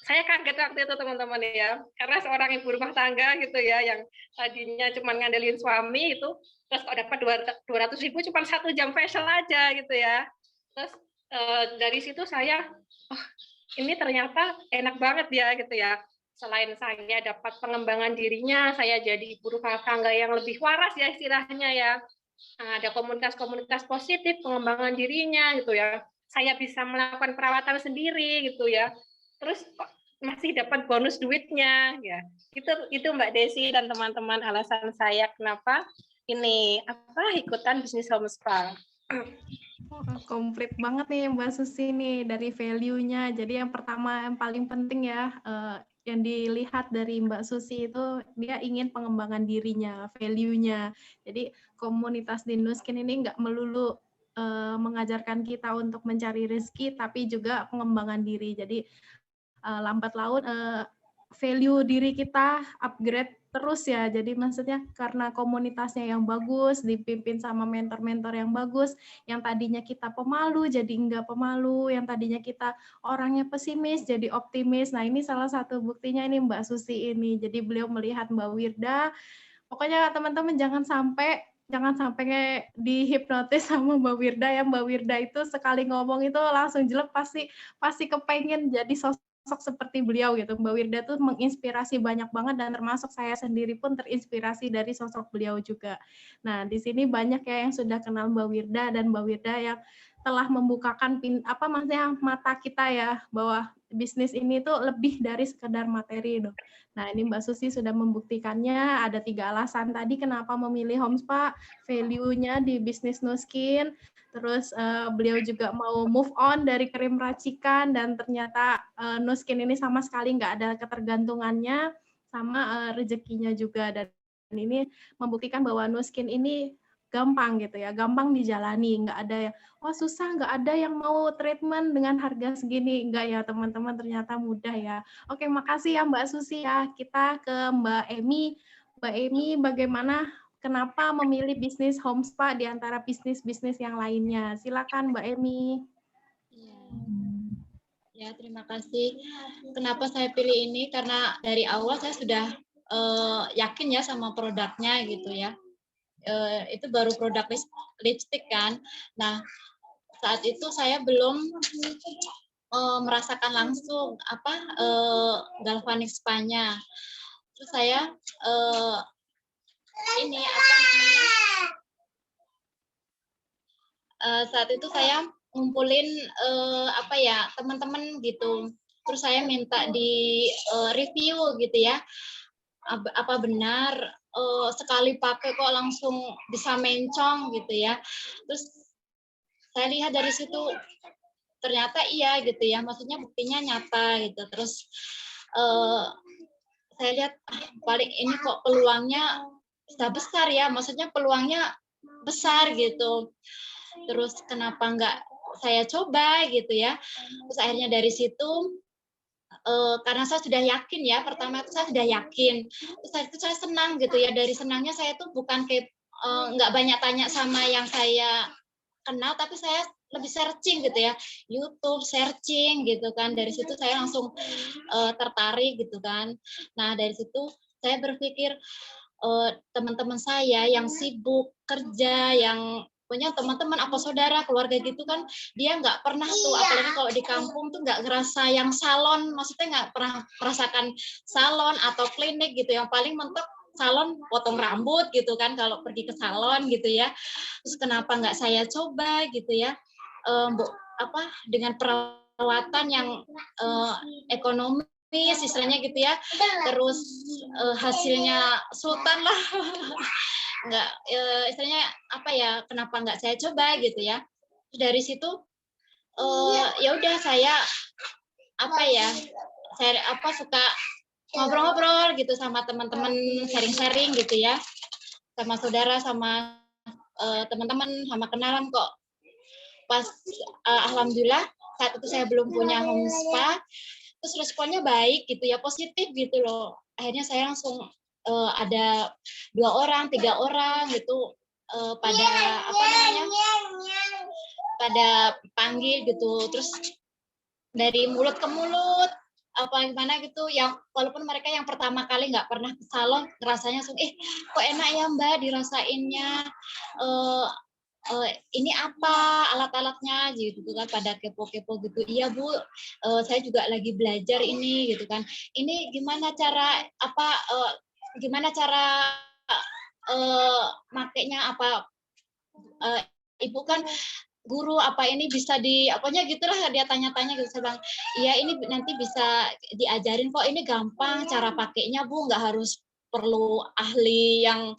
Saya kaget waktu itu, teman-teman ya. Karena seorang ibu rumah tangga gitu ya, yang tadinya cuma ngandelin suami itu, terus kok dapat 200.000 cuma 1 jam facial aja gitu ya. Terus dari situ saya, ini ternyata enak banget ya gitu ya. Selain saya dapat pengembangan dirinya, saya jadi ibu rumah tangga yang lebih waras ya istilahnya ya. Ada komunitas-komunitas positif, pengembangan dirinya gitu ya. Saya bisa melakukan perawatan sendiri gitu ya. Terus masih dapat bonus duitnya ya. Itu Mbak Desi dan teman-teman alasan saya kenapa ini ikutan bisnis home spa. Komplit banget nih Mbak Susi nih dari value-nya. Jadi yang pertama, yang paling penting ya, yang dilihat dari Mbak Susi itu dia ingin pengembangan dirinya, value-nya. Jadi komunitas di Nuskin ini nggak melulu mengajarkan kita untuk mencari rezeki, tapi juga pengembangan diri. Jadi lambat laun value diri kita upgrade terus ya. Jadi maksudnya karena komunitasnya yang bagus, dipimpin sama mentor-mentor yang bagus, yang tadinya kita pemalu jadi enggak pemalu, yang tadinya kita orangnya pesimis jadi optimis. Nah, ini salah satu buktinya ini Mbak Susi ini. Jadi beliau melihat Mbak Wirda. Pokoknya teman-teman jangan sampai dihipnotis sama Mbak Wirda ya. Mbak Wirda itu sekali ngomong itu langsung jelek, pasti kepengen jadi sosok seperti beliau gitu. Mbak Wirda tuh menginspirasi banyak banget, dan termasuk saya sendiri pun terinspirasi dari sosok beliau juga. Nah, di sini banyak ya yang sudah kenal Mbak Wirda, dan Mbak Wirda yang telah membukakan mata kita ya, bahwa bisnis ini tuh lebih dari sekedar materi dong. Nah, ini Mbak Susi sudah membuktikannya. Ada 3 alasan tadi kenapa memilih home spa, value-nya di bisnis Nuskin. Terus beliau juga mau move on dari krim racikan, dan ternyata Nuskin ini sama sekali nggak ada ketergantungannya sama rezekinya juga. Dan ini membuktikan bahwa Nuskin ini gampang gitu ya, gampang dijalani, nggak ada yang susah, nggak ada yang mau treatment dengan harga segini, nggak ya teman-teman, ternyata mudah ya. Oke, makasih ya Mbak Susi ya. Kita ke Mbak Emi. Mbak Emi, bagaimana, kenapa memilih bisnis home spa di antara bisnis-bisnis yang lainnya? Silakan Mbak Emi. Ya, terima kasih. Kenapa saya pilih ini? Karena dari awal saya sudah yakin ya sama produknya gitu ya. Itu baru produk lipstick kan. Nah, saat itu saya belum merasakan langsung galvanic spa-nya. Terus saya saat itu saya ngumpulin teman-teman gitu. Terus saya minta di review gitu ya. Apa benar sekali pakai kok langsung bisa mencong gitu ya. Terus saya lihat dari situ ternyata iya gitu ya, maksudnya buktinya nyata gitu. Terus saya lihat paling ini kok peluangnya sudah besar ya, maksudnya peluangnya besar gitu. Terus kenapa enggak saya coba gitu ya. Terus akhirnya dari situ karena saya sudah yakin ya, pertama itu saya sudah yakin, terus itu saya senang gitu ya, dari senangnya saya tuh bukan kayak nggak banyak tanya sama yang saya kenal, tapi saya lebih searching gitu ya, YouTube searching gitu kan, dari situ saya langsung tertarik gitu kan. Nah dari situ saya berpikir teman-teman saya yang sibuk kerja, yang punya teman-teman apa saudara keluarga gitu kan, dia nggak pernah tuh, apalagi kalau di kampung tuh nggak ngerasa yang salon, maksudnya nggak pernah merasakan salon atau klinik gitu, yang paling mentok salon potong rambut gitu kan kalau pergi ke salon gitu ya. Terus kenapa nggak saya coba gitu ya, dengan perawatan yang ekonomis istilahnya gitu ya, terus hasilnya sultan lah. Nggak, istilahnya apa ya, kenapa nggak saya coba gitu ya. Dari situ ya udah saya suka ngobrol-ngobrol gitu sama teman-teman, sharing-sharing gitu ya, sama saudara, sama teman-teman, sama kenalan kok. Pas alhamdulillah saat itu saya belum punya home spa, terus responnya baik gitu ya, positif gitu loh. Akhirnya saya langsung ada 2 orang, 3 orang gitu pada pada panggil gitu, terus dari mulut ke mulut apa gimana gitu, yang walaupun mereka yang pertama kali nggak pernah ke salon, rasanya langsung kok enak ya Mbak dirasainnya, ini apa alat-alatnya gitu kan, pada kepo-kepo gitu. Iya Bu, saya juga lagi belajar ini gitu kan. Ini gimana cara makainya apa, Ibu kan guru, apa ini bisa apanya gitulah, dia tanya-tanya gitu. Saya bilang, iya ini nanti bisa diajarin kok, ini gampang cara pakainya Bu, nggak harus perlu ahli yang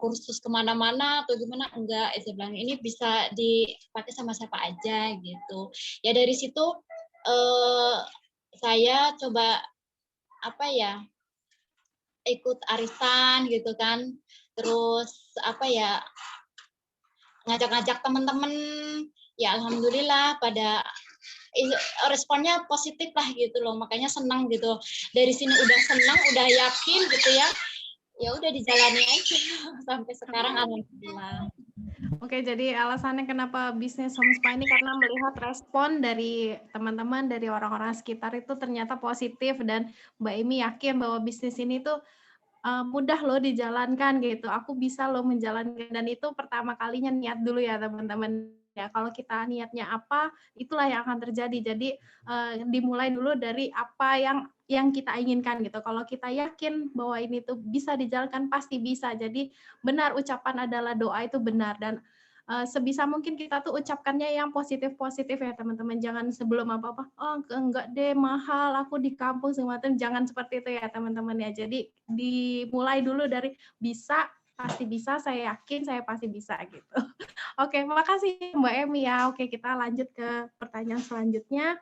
kursus kemana-mana atau gimana, enggak. Saya bilang ini bisa dipakai sama siapa aja gitu. Ya dari situ saya coba ikut arisan gitu kan, terus ngajak-ngajak teman-teman, ya alhamdulillah pada responnya positif lah gitu loh, makanya senang gitu. Dari sini udah senang, udah yakin gitu ya, ya udah dijalani aja sampai sekarang alhamdulillah. Oke, jadi alasannya kenapa bisnis home spa ini karena melihat respon dari teman-teman, dari orang-orang sekitar itu ternyata positif, dan Mbak Emi yakin bahwa bisnis ini tuh mudah loh dijalankan gitu. Aku bisa loh menjalankan, dan itu pertama kalinya niat dulu ya teman-teman. Ya, kalau kita niatnya apa, itulah yang akan terjadi. Jadi dimulai dulu dari apa yang kita inginkan gitu. Kalau kita yakin bahwa ini tuh bisa dijalankan, pasti bisa. Jadi benar, ucapan adalah doa, itu benar. Dan sebisa mungkin kita tuh ucapkannya yang positif-positif ya teman-teman. Jangan sebelum apa-apa, oh enggak deh mahal, aku di kampung semacam, jangan seperti itu ya teman-teman ya. Jadi dimulai dulu dari bisa, pasti bisa, saya yakin saya pasti bisa gitu. Oke, makasih Mbak Emi ya. Oke, kita lanjut ke pertanyaan selanjutnya.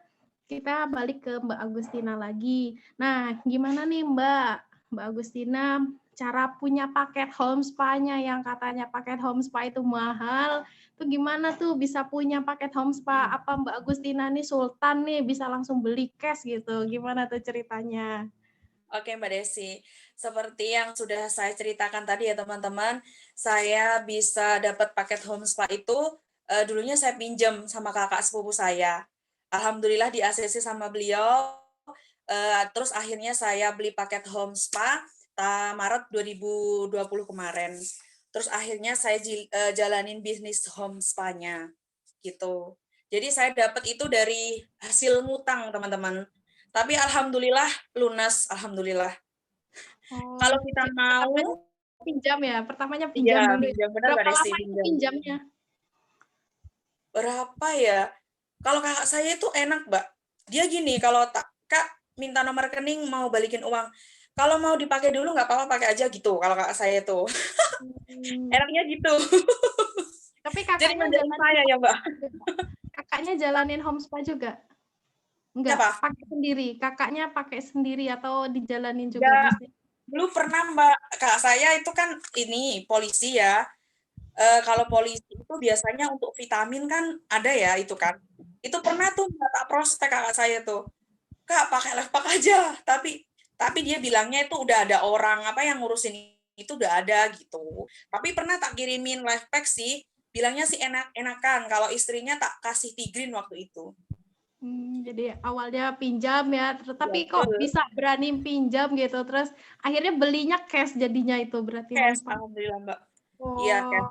Kita balik ke Mbak Agustina lagi. Nah, gimana nih Mbak Agustina cara punya paket home spa-nya, yang katanya paket home spa itu mahal, tuh gimana tuh bisa punya paket home spa? Apa Mbak Agustina nih sultan nih bisa langsung beli cash gitu? Gimana tuh ceritanya? Oke Mbak Desi, seperti yang sudah saya ceritakan tadi ya teman-teman, saya bisa dapat paket home spa itu dulunya saya pinjam sama kakak sepupu saya. Alhamdulillah di ACC sama beliau, terus akhirnya saya beli paket home spa Maret 2020 kemarin. Terus akhirnya saya jalanin bisnis home spa-nya gitu. Jadi saya dapat itu dari hasil ngutang teman-teman. Tapi alhamdulillah lunas, alhamdulillah. Kalau kita mau pinjam ya, pertamanya pinjam dulu. Pinjam, benar, berapa lama itu pinjamnya? Berapa ya? Kalau kakak saya itu enak, Mbak. Dia gini, kalau Kak minta nomor rekening mau balikin uang, kalau mau dipakai dulu nggak apa-apa, pakai aja gitu. Kalau kakak saya tuh enaknya gitu. Tapi kakaknya jadi saya ya Mbak. Kakaknya jalanin home spa juga? Enggak, pakai sendiri. Kakaknya pakai sendiri atau dijalanin juga? Ya, dulu pernah Mbak. Kakak saya itu kan ini polisi ya. Kalau polisi itu biasanya untuk vitamin kan ada ya itu kan. Itu pernah tuh tak prospek kakak saya tuh. Kak pakai life pack aja, tapi dia bilangnya itu udah ada orang apa yang ngurusin itu udah ada gitu. Tapi pernah tak kirimin life pack sih, bilangnya sih enak-enakan kalau istrinya tak kasih tigrin waktu itu. Jadi awalnya pinjam ya, tapi Ya, kok betul. bisa berani pinjam gitu, terus akhirnya belinya cash jadinya itu berarti Cash, homespa. alhamdulillah Mbak. Oh, Iya cash.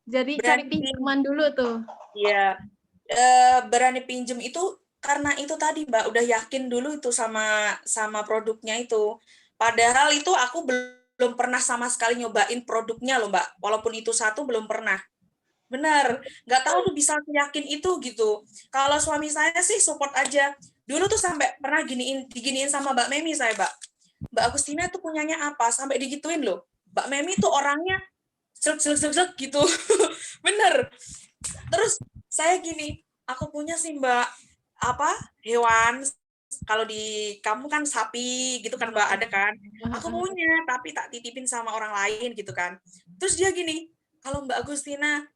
jadi cari pinjaman dulu tuh. Iya, berani pinjem itu karena itu tadi Mbak, udah yakin dulu itu sama produknya itu. Padahal itu aku belum pernah sama sekali nyobain produknya loh Mbak, walaupun itu satu belum pernah. Benar, nggak tahu tuh bisa yakin itu gitu. Kalau suami saya sih support aja. Dulu tuh sampai pernah diginiin sama Mbak Memi saya, Mbak Agustina tuh punyanya apa? Sampai digituin loh. Mbak Memi tuh orangnya selek gitu. Bener. Terus saya gini, aku punya sih Mbak apa hewan. Kalau di kamu kan sapi gitu kan Mbak, ada kan? Aku punya, tapi tak titipin sama orang lain gitu kan. Terus dia gini, kalau Mbak Agustina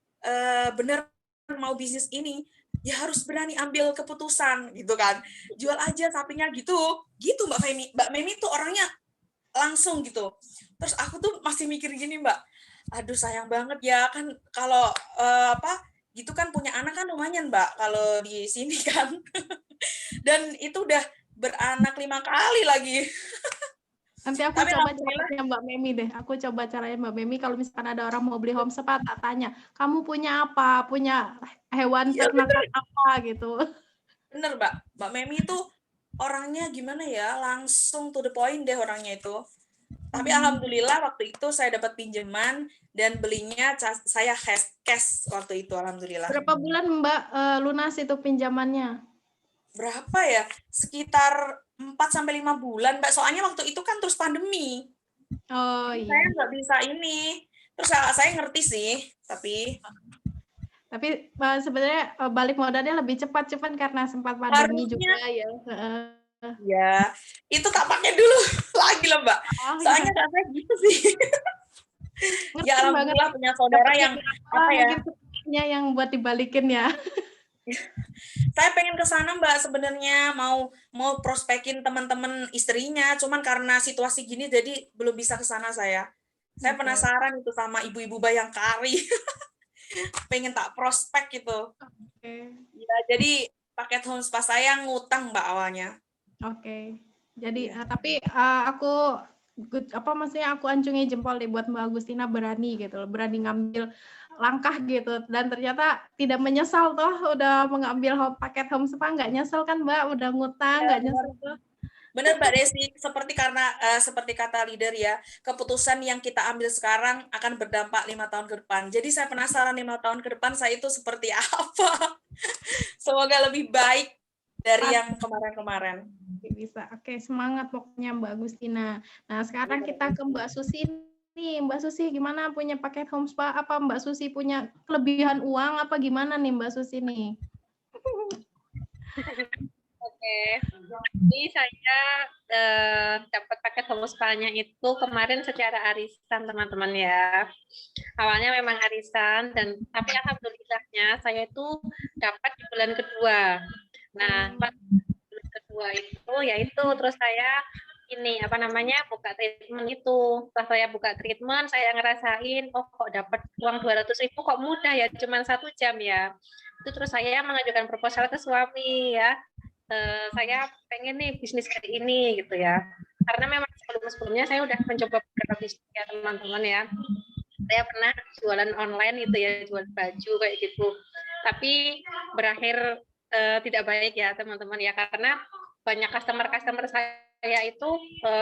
bener mau bisnis ini, ya harus berani ambil keputusan gitu kan. Jual aja sapinya gitu Mbak Memi tuh orangnya langsung gitu. Terus aku tuh masih mikir gini Mbak, aduh sayang banget ya kan kalau gitu kan punya anak kan lumayan Mbak kalau di sini kan. Dan itu udah beranak 5 kali lagi. Nanti aku coba caranya Mbak Memi deh. Aku coba caranya Mbak Memi kalau misalkan ada orang mau beli homespa, tak tanya, kamu punya apa? Punya hewan ternakan apa gitu. Bener Mbak. Mbak Memi itu orangnya gimana ya? Langsung to the point deh orangnya itu. Tapi alhamdulillah waktu itu saya dapat pinjaman dan belinya saya cash waktu itu alhamdulillah. Berapa bulan Mbak lunas itu pinjamannya? Berapa ya? Sekitar 4 sampai 5 bulan, Mbak. Soalnya waktu itu kan terus pandemi. Oh iya. Saya nggak bisa ini. Terus saya ngerti sih, tapi sebenarnya balik modalnya lebih cepat karena sempat pandemi juga ya. Ya, itu tak pakai dulu lagi loh Mbak. Soalnya nggak saya gitu sih. Ya alhamdulillah punya saudara yang apa ya? Yang buat dibalikin ya. Saya pengen ke sana Mbak sebenarnya mau prospekin teman-teman istrinya, cuman karena situasi gini jadi belum bisa ke sana saya. Saya penasaran itu sama ibu-ibu Bayangkari. Pengen tak prospek gitu. Ya, jadi paket homespa saya ngutang Mbak awalnya. Oke. Jadi tapi maksudnya aku ancungi jempol deh buat Mbak Agustina berani gitu, berani ngambil langkah gitu dan ternyata tidak menyesal toh udah mengambil paket homespa, nggak nyesel kan Mbak, udah ngutang nggak nyesel tuh. Benar Mbak Desi, seperti kata leader ya, keputusan yang kita ambil sekarang akan berdampak 5 tahun ke depan. Jadi saya penasaran 5 tahun ke depan saya itu seperti apa. Semoga lebih baik dari yang kemarin-kemarin. Bisa. Oke, semangat pokoknya Mbak Agustina. Nah, sekarang kita ke Mbak Susi nih. Mbak Susi gimana, punya paket homespa apa Mbak Susi punya kelebihan uang apa gimana nih Mbak Susi nih? Oke, jadi saya dapat paket homespanya itu kemarin secara arisan teman-teman ya. Awalnya memang arisan tapi alhamdulillahnya saya itu dapat di bulan kedua. Nah, pas bulan kedua itu yaitu terus saya buka treatment itu. Setelah saya buka treatment, saya ngerasain kok dapat uang 200.000 kok mudah ya, cuma 1 jam ya. Itu terus saya mengajukan proposal ke suami ya. Saya pengen nih bisnis kayak ini gitu ya, karena memang sebelumnya saya udah mencoba beberapa bisnis ya teman-teman ya. Saya pernah jualan online gitu ya, jual baju kayak gitu, tapi berakhir tidak baik ya teman-teman ya, karena banyak customer saya itu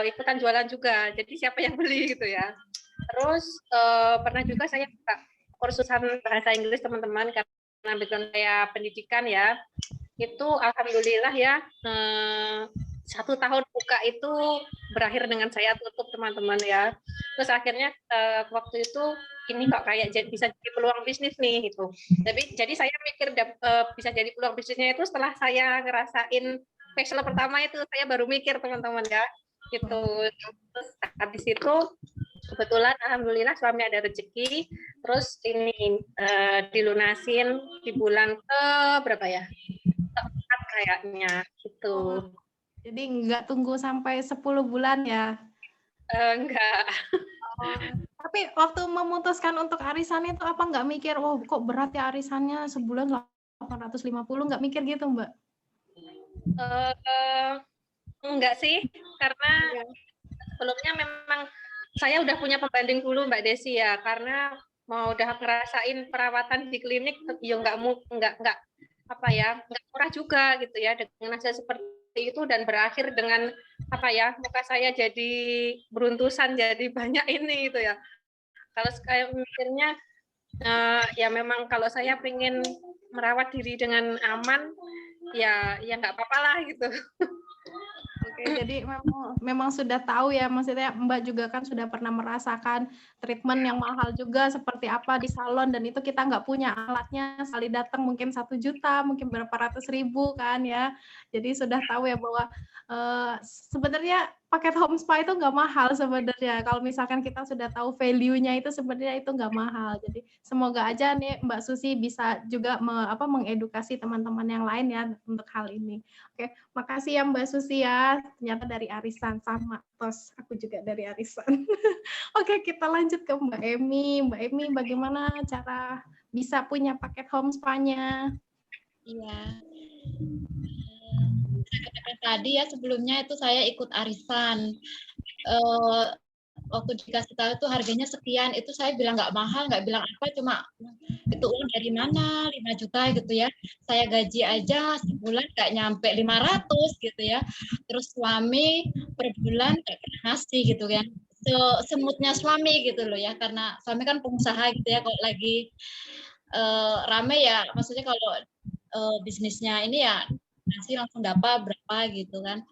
ikutan jualan juga, jadi siapa yang beli gitu ya. Terus pernah juga saya buka kursusan bahasa Inggris teman-teman, karena background saya pendidikan ya. Itu alhamdulillah ya 1 tahun buka itu berakhir dengan saya tutup teman-teman ya. Terus akhirnya waktu itu ini kok kayak bisa jadi peluang bisnis nih gitu. Jadi saya mikir bisa jadi peluang bisnisnya itu setelah saya ngerasain facial pertama itu, saya baru mikir teman-teman ya gitu. Terus habis itu kebetulan alhamdulillah suami ada rezeki, terus ini dilunasin di bulan ke berapa ya? Kayaknya gitu. Jadi nggak tunggu sampai 10 bulan ya? Enggak. Oh, tapi waktu memutuskan untuk arisan itu apa nggak mikir, oh kok berat ya arisannya sebulan 850, nggak mikir gitu Mbak? Enggak sih, karena sebelumnya memang saya udah punya pembanding dulu Mbak Desi ya, karena mau udah ngerasain perawatan di klinik ya nggak apa ya, nggak murah juga gitu ya, dengan hasil seperti itu dan berakhir dengan apa ya, muka saya jadi beruntusan, jadi banyak ini gitu ya. Kalau saya mikirnya ya memang kalau saya pengen merawat diri dengan aman ya nggak apa-apa lah gitu. Oke, jadi memang sudah tahu ya, maksudnya Mbak juga kan sudah pernah merasakan treatment yang mahal juga seperti apa di salon, dan itu kita nggak punya alatnya, sekali datang mungkin 1 juta, mungkin berapa ratus ribu kan ya. Jadi sudah tahu ya bahwa sebenarnya paket home spa itu nggak mahal sebenarnya. Kalau misalkan kita sudah tahu value-nya itu sebenarnya itu nggak mahal. Jadi semoga aja nih Mbak Susi bisa juga mengedukasi teman-teman yang lain ya untuk hal ini. Oke, makasih ya Mbak Susi ya. Ternyata dari arisan sama. Terus aku juga dari arisan. Oke, kita lanjut ke Mbak Emi. Mbak Emi, bagaimana cara bisa punya paket home spa-nya? Iya. Katakan tadi ya, sebelumnya itu saya ikut arisan. Waktu dikasih tahu itu harganya sekian, itu saya bilang nggak mahal, nggak bilang apa, cuma itu uang dari mana, 5 juta gitu ya. Saya gaji aja sebulan nggak nyampe 500 gitu ya. Terus suami per bulan nggak pernah ngasih gitu ya. Semutnya suami gitu loh ya, karena suami kan pengusaha gitu ya, kalau lagi rame ya, maksudnya kalau bisnisnya ini ya ngasih langsung dapat berapa gitu kan.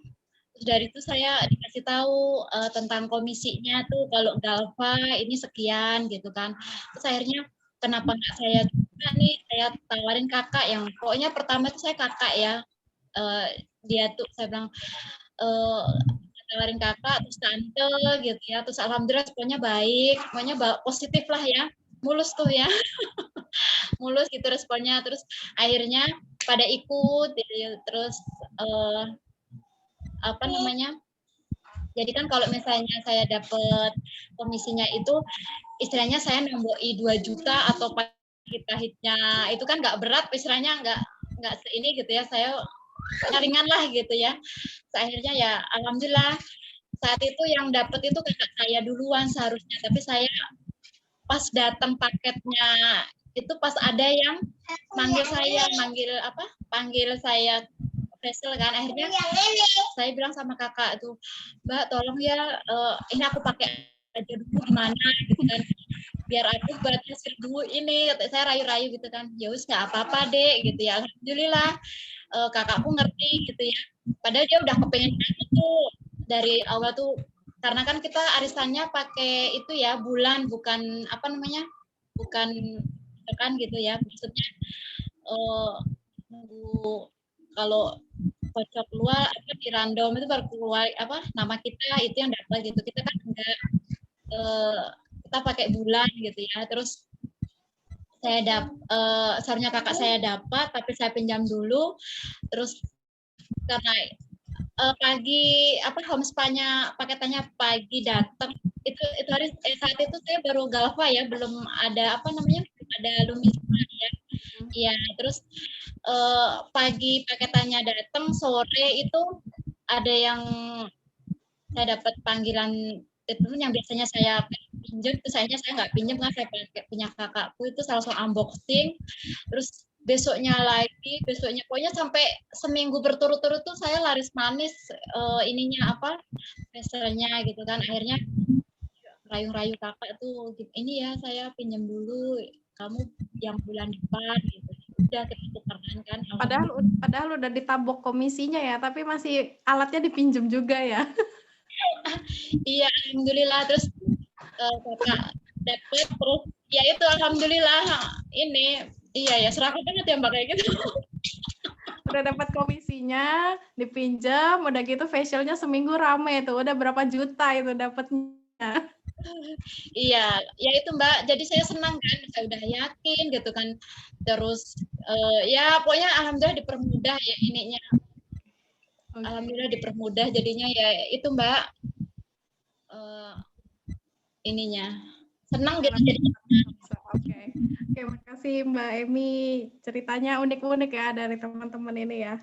Terus dari itu saya dikasih tahu tentang komisinya tuh, kalau Galva ini sekian gitu kan. Terus akhirnya kenapa nggak saya juga nih, saya tawarin kakak yang pokoknya pertama itu saya kakak ya. Dia tuh saya bilang tawarin kakak, terus tante gitu ya. Terus alhamdulillah responnya baik, pokoknya positif lah ya. Mulus tuh ya. Mulus gitu responnya. Terus akhirnya pada ikut gitu ya. Terus apa namanya, jadi kan kalau misalnya saya dapat komisinya itu istilahnya saya namboi 2 juta atau pahit-pahitnya itu kan nggak berat, istilahnya nggak seini gitu ya, saya ringan lah gitu ya. Akhirnya ya alhamdulillah saat itu yang dapat itu kakak saya duluan seharusnya, tapi saya pas datang paketnya itu pas ada yang panggil saya Faisal kan, akhirnya saya bilang sama kakak tuh, Mbak tolong ya ini aku pakai aja dulu gimana gitu kan, biar aku buat hasil dulu ini, saya rayu-rayu gitu kan, ya wis nggak apa-apa dek gitu ya. Alhamdulillah kakakku ngerti gitu ya, padahal dia udah kepengen tuh dari awal tuh, karena kan kita arisannya pakai itu ya bulan, bukan apa namanya, bukan kan gitu ya, maksudnya nunggu kalau kocok keluar apa di random itu baru keluar apa nama kita itu yang dapat gitu, kita kan enggak kita pakai bulan gitu ya. Terus saya seharusnya kakak saya dapat tapi saya pinjam dulu, terus karena pagi apa home spa-nya paketannya pagi datang itu hari saat itu saya baru Galva ya, belum ada apa namanya, ada Lumisma ya. Ya, terus pagi paketannya datang, sore itu ada yang saya dapat panggilan itu yang biasanya saya pinjam, itu saya nggak pinjam kan, saya pakai punya kakakku itu langsung unboxing. Terus besoknya pokoknya sampai seminggu berturut-turut tuh saya laris manis ininya apa peselnya gitu kan. Akhirnya rayu-rayu kakak tuh, ini ya saya pinjam dulu, kamu yang bulan depan gitu. Udah kita tukarkan kan. Padahal udah ditabok komisinya ya, tapi masih alatnya dipinjam juga ya. Iya, alhamdulillah. Terus kakak dapet, terus ya itu alhamdulillah ini iya ya, serakah banget ya Mbak kayak gitu. Udah dapat komisinya, dipinjam, udah gitu facialnya seminggu rame tuh, udah berapa juta itu dapatnya. Iya, ya itu Mbak. Jadi saya senang kan, saya udah yakin gitu kan. Terus ya pokoknya alhamdulillah dipermudah ya ininya. Alhamdulillah dipermudah jadinya ya itu Mbak ininya senang gitu jadinya. Oke, makasih Mbak Emi, ceritanya unik-unik ya dari teman-teman ini ya.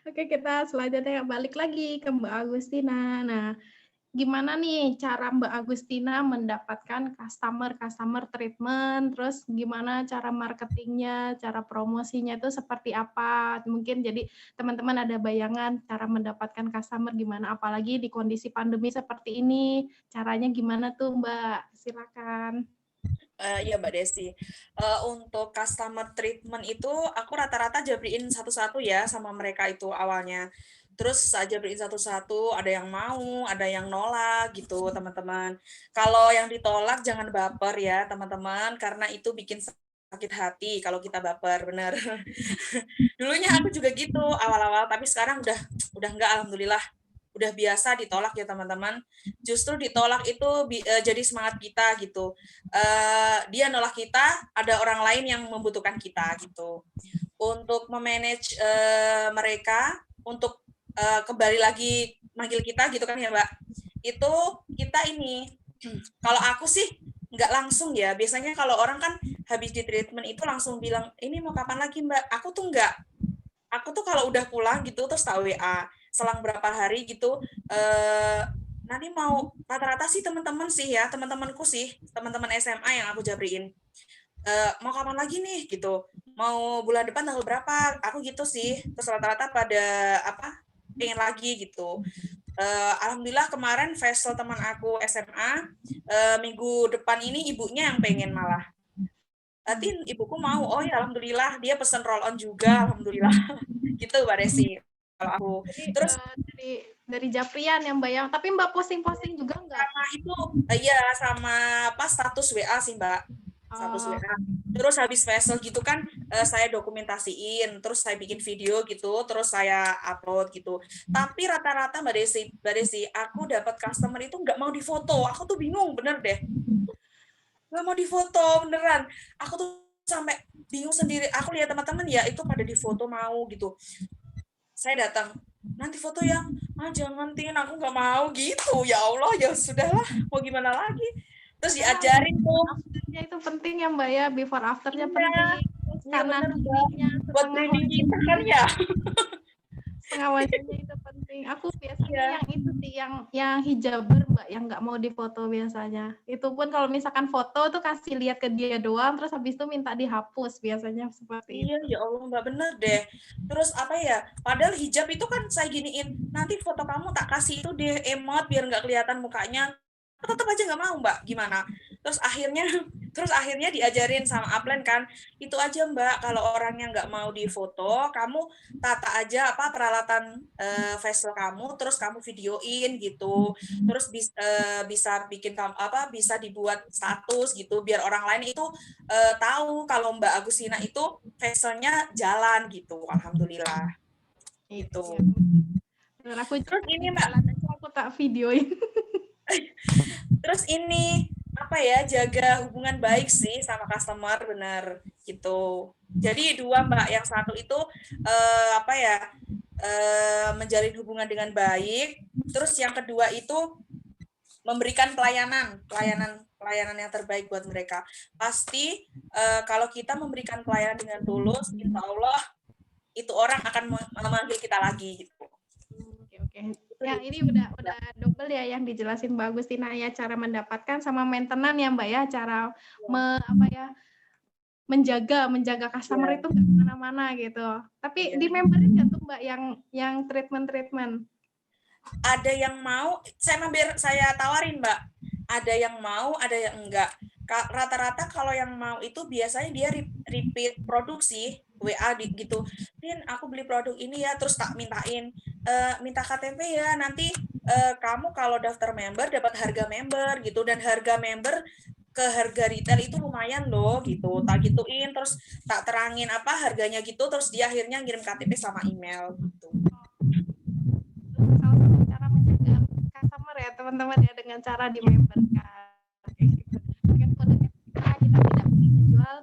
Oke, kita selanjutnya balik lagi ke Mbak Agustina. Nah, gimana nih cara Mbak Agustina mendapatkan customer treatment, terus gimana cara marketingnya, cara promosinya itu seperti apa? Mungkin jadi teman-teman ada bayangan cara mendapatkan customer gimana, apalagi di kondisi pandemi seperti ini, caranya gimana tuh Mbak? Silakan. Iya Mbak Desi, untuk customer treatment itu aku rata-rata jabriin satu-satu ya sama mereka itu awalnya. Terus saya jabriin satu-satu, ada yang mau, ada yang nolak gitu teman-teman. Kalau yang ditolak jangan baper ya teman-teman, karena itu bikin sakit hati kalau kita baper, bener. Dulunya aku juga gitu awal-awal, tapi sekarang udah enggak, alhamdulillah. Udah biasa ditolak ya teman-teman. Justru ditolak itu jadi semangat kita gitu. Dia nolak kita, ada orang lain yang membutuhkan kita gitu. Untuk memanage mereka untuk kembali lagi manggil kita gitu kan ya Mbak. Itu kita ini kalau aku sih nggak langsung ya. Biasanya kalau orang kan habis di treatment itu langsung bilang ini mau kapan lagi Mbak. Aku tuh nggak. Aku tuh kalau udah pulang gitu terus tak WA selang berapa hari gitu, nanti mau rata-rata sih teman-teman sih ya, teman-temanku sih, teman-teman SMA yang aku jabriin, mau kapan lagi nih gitu, mau bulan depan tanggal berapa, aku gitu sih, terus rata-rata pada pengen lagi gitu. Alhamdulillah kemarin Faisal teman aku SMA, minggu depan ini ibunya yang pengen malah. Nanti ibuku mau, oh ya alhamdulillah dia pesen roll on juga, alhamdulillah gitu Mbak Desi. Kalau aku terus dari Japrian yang Mbak yang, tapi Mbak posting-posting juga enggak? Sama itu iya sama status WA sih Mbak, status WA. Terus habis Faisal gitu kan saya dokumentasiin, terus saya bikin video gitu, terus saya upload gitu. Tapi rata-rata Mbak Desi, aku dapat customer itu nggak mau difoto, aku tuh bingung bener deh, nggak mau difoto beneran. Aku tuh sampai bingung sendiri. Aku lihat teman-teman ya itu pada difoto mau gitu. Saya datang, nanti foto yang, jangan Tin, aku nggak mau gitu. Ya Allah, ya sudahlah, mau gimana lagi. Terus diajarin tuh. Afternya itu penting ya Mbak ya, before afternya penting. Karena buat branding kita kan ya. Setengah wajahnya itu penting. Aku biasanya yang itu sih, yang hijaber Mbak, yang nggak mau difoto biasanya. Itu pun kalau misalkan foto tuh kasih lihat ke dia doang, terus habis itu minta dihapus biasanya seperti itu. Iya, ya Allah Mbak, bener deh. Terus apa ya, padahal hijab itu kan saya giniin, nanti foto kamu tak kasih itu deh emot biar nggak kelihatan mukanya. Tetap aja nggak mau Mbak, gimana? Terus akhirnya diajarin sama upline kan, itu aja Mbak, kalau orangnya nggak mau difoto, kamu tata aja peralatan facial kamu, terus kamu videoin gitu, terus bisa bikin bisa dibuat status gitu, biar orang lain itu tahu kalau Mbak Agustina itu facialnya jalan gitu, alhamdulillah. Itu. Terus ini Mbak, aku tak videoin. Terus ini jaga hubungan baik sih sama customer, bener gitu. Jadi dua Mbak, yang satu itu menjalin hubungan dengan baik, terus yang kedua itu memberikan pelayanan yang terbaik buat mereka. Pasti kalau kita memberikan pelayanan dengan tulus, insya Allah itu orang akan memanggil kita lagi gitu. Oke. Ya, ini udah double ya yang dijelasin Mbak Agustina ya, cara mendapatkan sama maintenance ya Mbak ya, cara menjaga customer itu nggak kemana-mana gitu. Tapi di memberin nggak tuh Mbak yang treatment? Ada yang mau, saya tawarin Mbak. Ada yang mau, ada yang enggak. Rata-rata kalau yang mau itu biasanya dia repeat produksi WA gitu. Tin, aku beli produk ini ya, terus tak mintain minta KTP ya, nanti kamu kalau daftar member dapat harga member gitu, dan harga member ke harga retail itu lumayan loh gitu. Tak gituin, terus tak terangin harganya gitu, terus dia akhirnya ngirim KTP sama email gitu. Salah satu cara menjaga customer ya teman-teman ya, dengan cara di memberkan. kita tidak boleh menjual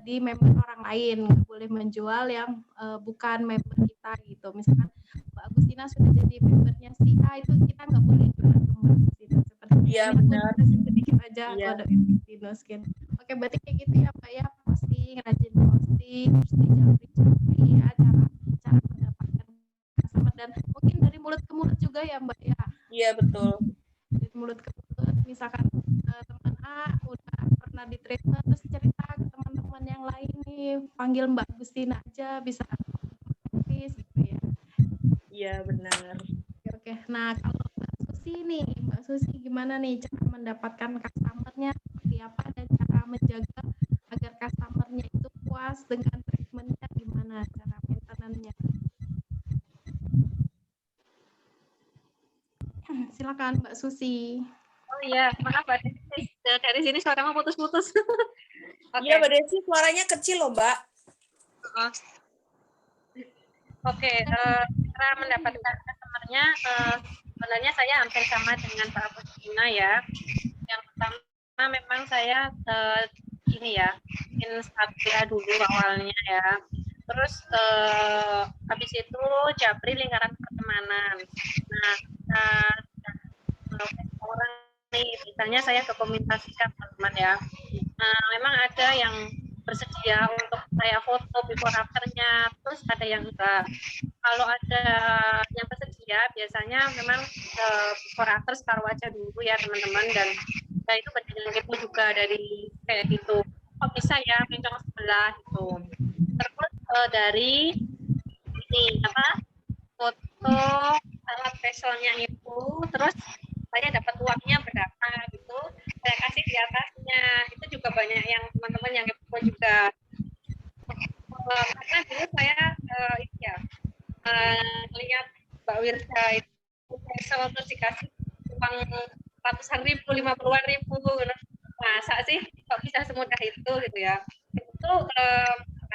di member orang lain, nggak boleh menjual yang bukan member kita gitu. Misalkan Mbak Agustina sudah jadi membernya si A, itu kita nggak boleh jual ke Mbak Agustina. Seperti Iya, ini benar. aku sedikit aja Iya. kode Agustinus gitu. Oke, berarti kayak gitu ya Mbak ya, posting, rajin posting, terus dijapri ya cara mendapatkan customer, dan mungkin dari mulut ke mulut juga ya Mbak ya. Iya, betul. Dari mulut ke mulut, misalkan teman A udah pernah di treatment terus cerita ke teman-teman yang lain nih, panggil Mbak Agustina aja, bisa gratis gitu ya. Iya, benar. Oke. Nah, kalau Mbak Susi nih, Mbak Susi gimana nih cara mendapatkan customer-nya, seperti apa, dan cara menjaga agar customer-nya itu puas dengan treatment-nya, gimana cara maintenance-nya? Silakan Mbak Susi. Oh iya, maaf Mbak Desi. Dari sini suaranya putus-putus. Iya, Mbak Desi, suaranya kecil loh, Mbak. Oke, cara mendapatkan customer-nya sebenarnya saya hampir sama dengan Pak Agustina ya. Yang pertama memang saya ini ya, ingin start dulu awalnya ya. Terus habis itu japri lingkaran pertemanan. Nah, orang nih, misalnya saya dokumentasikan teman-teman ya. Nah, memang ada yang bersedia untuk saya foto before after-nya, terus ada yang enggak. Kalau ada yang bersedia, biasanya memang before after separuh aja dulu ya teman-teman, dan saya itu berjalan gitu juga dari kayak gitu. Kok bisa ya mencong sebelah gitu. Terus dari ini apa? Foto alat facialnya itu, terus saya dapat uangnya berapa gitu, saya kasih di atasnya. Itu juga banyak yang teman-teman yang kepo juga. Karena dulu saya ini ya lihat Mbak Wirsa itu facial terus dikasih uang ratusan ribu, 50-an ribu. Masa sih kok bisa semudah itu gitu ya. Itu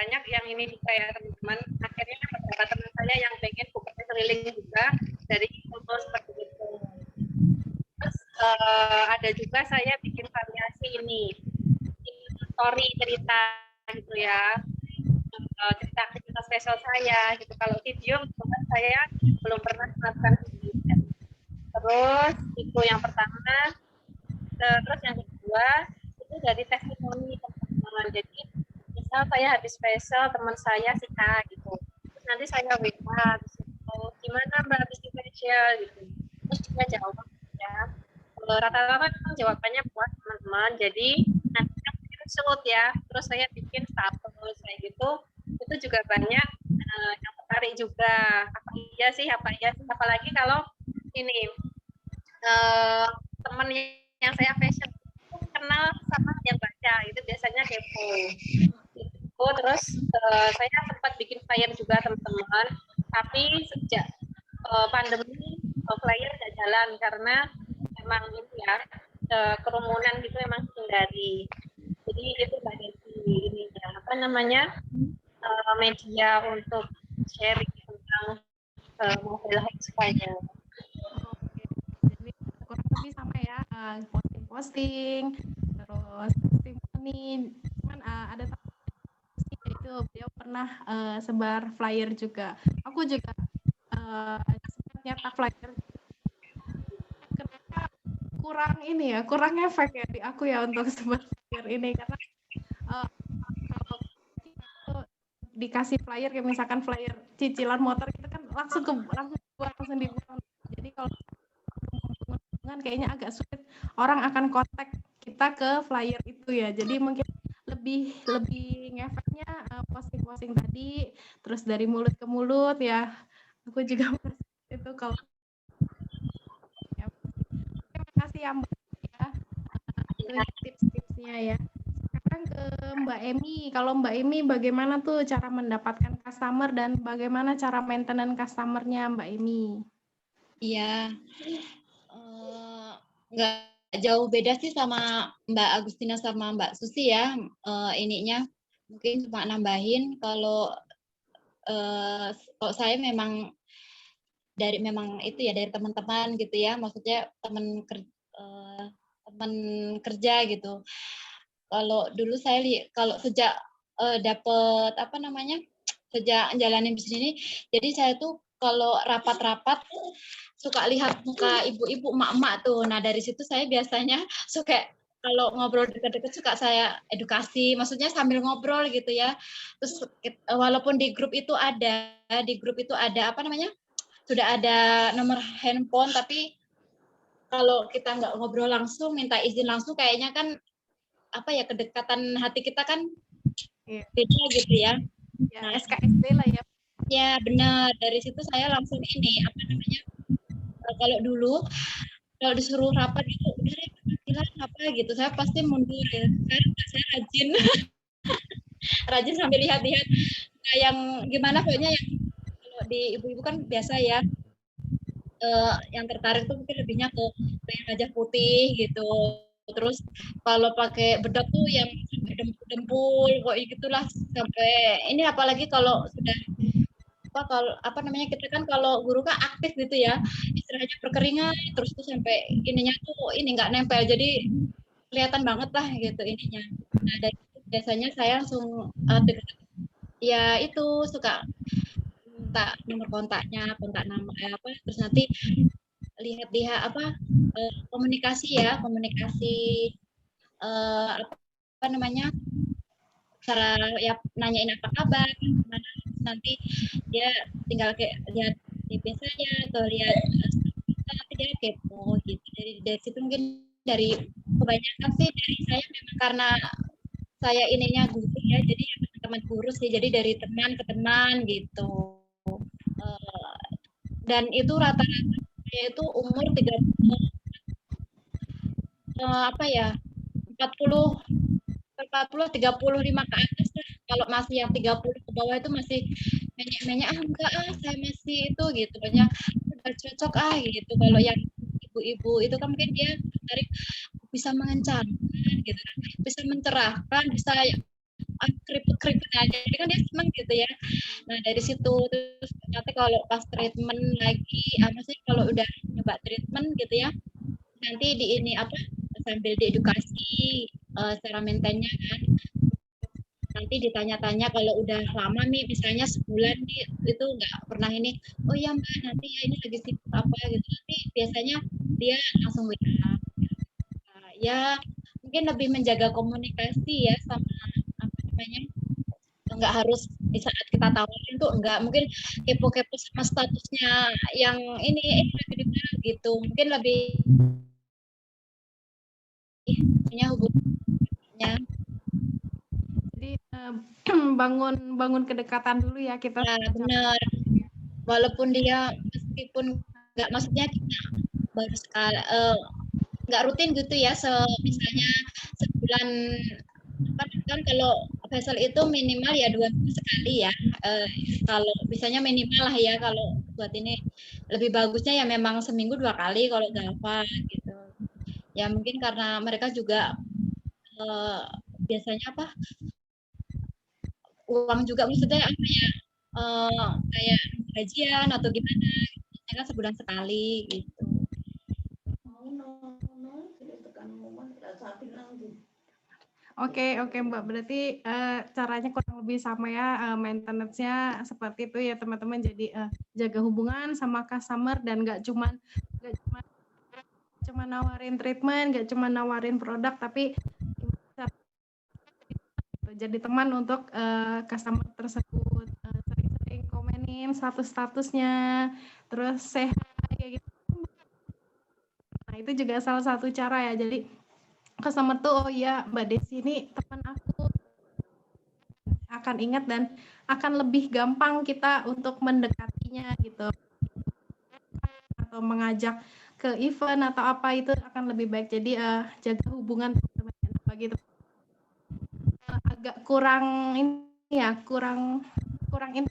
banyak yang ini juga ya teman-teman. Akhirnya beberapa teman saya yang pengen buka keliling juga dari foto seperti itu. Terus ada juga saya bikin variasi ini, story cerita gitu ya, cerita spesial saya gitu. Kalau video saya belum pernah melakukan video. Terus itu yang pertama. Terus yang kedua itu dari testimoni teman-teman. Jadi misal saya habis spesial teman saya si A gitu, terus nanti saya WA gimana Mbak habis di spesial gitu, terus dia jawab ya. Rata-rata memang jawabannya puas teman-teman. Jadi nanti saya screenshot ya, terus saya bikin status kayak gitu. Itu juga banyak yang tertarik juga. Apa iya sih, apalagi kalau ini teman yang saya fashion kenal sama yang baca, itu biasanya kepo. Terus saya sempat bikin flyer juga teman-teman, tapi sejak pandemi flyer tidak jalan karena memang itu ya kerumunan gitu memang hindari. Jadi itu banyak ini ya, apa namanya media untuk sharing tentang mobile hotspotnya. Jadi kurang lebih sama ya, posting-posting, terus testimoni. Cuman ada itu beliau pernah sebar flyer juga. Aku juga nyetak flyer. Kenapa kurang ini ya, kurang efek ya di aku ya untuk sebar flyer ini, karena kalau dikasih flyer kayak misalkan flyer cicilan motor itu kan langsung dibuang. Jadi kalau kayaknya agak sulit, orang akan kontak kita ke flyer itu ya. Jadi mungkin lebih ngefeknya posting-posting tadi, terus dari mulut ke mulut ya. Aku juga itu kalau ya. Terima kasih ya Mbak ya, tips-tipsnya ya. Sekarang ke Mbak Emi. Kalau Mbak Emi bagaimana tuh cara mendapatkan customer dan bagaimana cara maintenance customer-nya Mbak Emi? Iya, nggak jauh beda sih sama Mbak Agustina sama Mbak Susi ya. Ininya mungkin cuma nambahin kalau saya memang itu ya dari teman-teman gitu ya, maksudnya teman kerja gitu. Kalau dulu saya kalau sejak dapat apa namanya, sejak jalanin bisnis ini, jadi saya tuh kalau rapat-rapat suka lihat muka ibu-ibu, emak-emak tuh. Nah dari situ saya biasanya suka kalau ngobrol dekat-dekat suka saya edukasi, maksudnya sambil ngobrol gitu ya. Terus walaupun di grup itu ada apa namanya, sudah ada nomor handphone, tapi kalau kita nggak ngobrol langsung, minta izin langsung, kayaknya kan apa ya, kedekatan hati kita kan beda gitu ya. Ya, SKSD lah ya. Ya benar, dari situ saya langsung ini apa namanya, kalau dulu kalau disuruh rapat itu udah deh panggilan apa gitu, saya pasti mundur ya. Saya rajin rajin sambil lihat-lihat yang gimana, pokoknya yang kalau di ibu-ibu kan biasa ya, yang tertarik tuh mungkin lebihnya ke yang wajah putih gitu. Terus kalau pakai bedak tuh yang sampai dempul kok gitulah, sampai ini apalagi kalau sudah kalau apa namanya, kita kan kalau guru kan aktif gitu ya, istilahnya berkeringat terus tuh sampai ininya tuh ini nggak nempel, jadi kelihatan banget lah gitu ininya. Nah dari itu biasanya saya langsung ya itu suka minta nomor kontaknya, kontak nama apa, terus nanti lihat apa komunikasi apa namanya, cara ya nanyain apa kabar, gimana, nanti dia tinggal kayak lihat DP saya atau lihat nanti dia kepo gitu. Jadi dari situ mungkin dari kebanyakan sih dari saya memang karena saya ininya guru ya, jadi teman guru sih, jadi dari teman ke teman gitu. Dan itu rata-rata itu umur 30 apa ya, 40 35 ke atas lah. Kalau masih yang 30 ke bawah itu masih menyek-menyek, enggak saya masih itu gitu, banyak udah cocok gitu. Kalau yang ibu-ibu itu kan mungkin dia tertarik bisa mengencangkan gitu kan, bisa mencerahkan, bisa keriput-keriput aja, jadi kan dia senang gitu ya. Nah dari situ terus nanti kalau pas treatment lagi, maksudnya kalau udah nyoba treatment gitu ya, nanti di ini apa, sambil diedukasi cara maintainnya kan, nanti ditanya-tanya kalau udah lama nih, misalnya sebulan nih itu nggak pernah ini, oh ya mbak nanti ya ini lagi sibuk apa gitu, nanti biasanya dia langsung WA. Ya mungkin lebih menjaga komunikasi ya sama apa namanya, nggak harus di saat kita tawarin tuh enggak, mungkin kepo-kepo sama statusnya yang ini lagi di mana gitu, mungkin lebih punya hubungannya. Jadi bangun kedekatan dulu ya kita. Nah, benar. Walaupun dia meskipun nggak, maksudnya kita baru sekali nggak rutin gitu ya, misalnya sebulan kan kalau vessel itu minimal ya 2 minggu sekali ya, kalau misalnya minimal lah ya, kalau buat ini lebih bagusnya ya memang seminggu 2 kali kalau Galva gitu ya, mungkin karena mereka juga biasanya apa, uang juga maksudnya apa ya, kayak gajian atau gimana gitu, kan sebulan sekali gitu. Oke Mbak, berarti caranya kurang lebih sama ya, maintenance-nya seperti itu ya teman-teman. Jadi jaga hubungan sama customer dan nggak cuma nawarin treatment, nggak cuma nawarin produk, tapi jadi teman untuk customer tersebut, sering-sering komenin status-statusnya, terus sehat kayak gitu. Nah itu juga salah satu cara ya, jadi customer tuh, oh ya Mbak Desi ini teman aku, akan ingat dan akan lebih gampang kita untuk mendekatinya gitu, atau mengajak ke event atau apa, itu akan lebih baik. Jadi jaga hubungan teman-teman bagi agak kurang ini ya, kurang ini.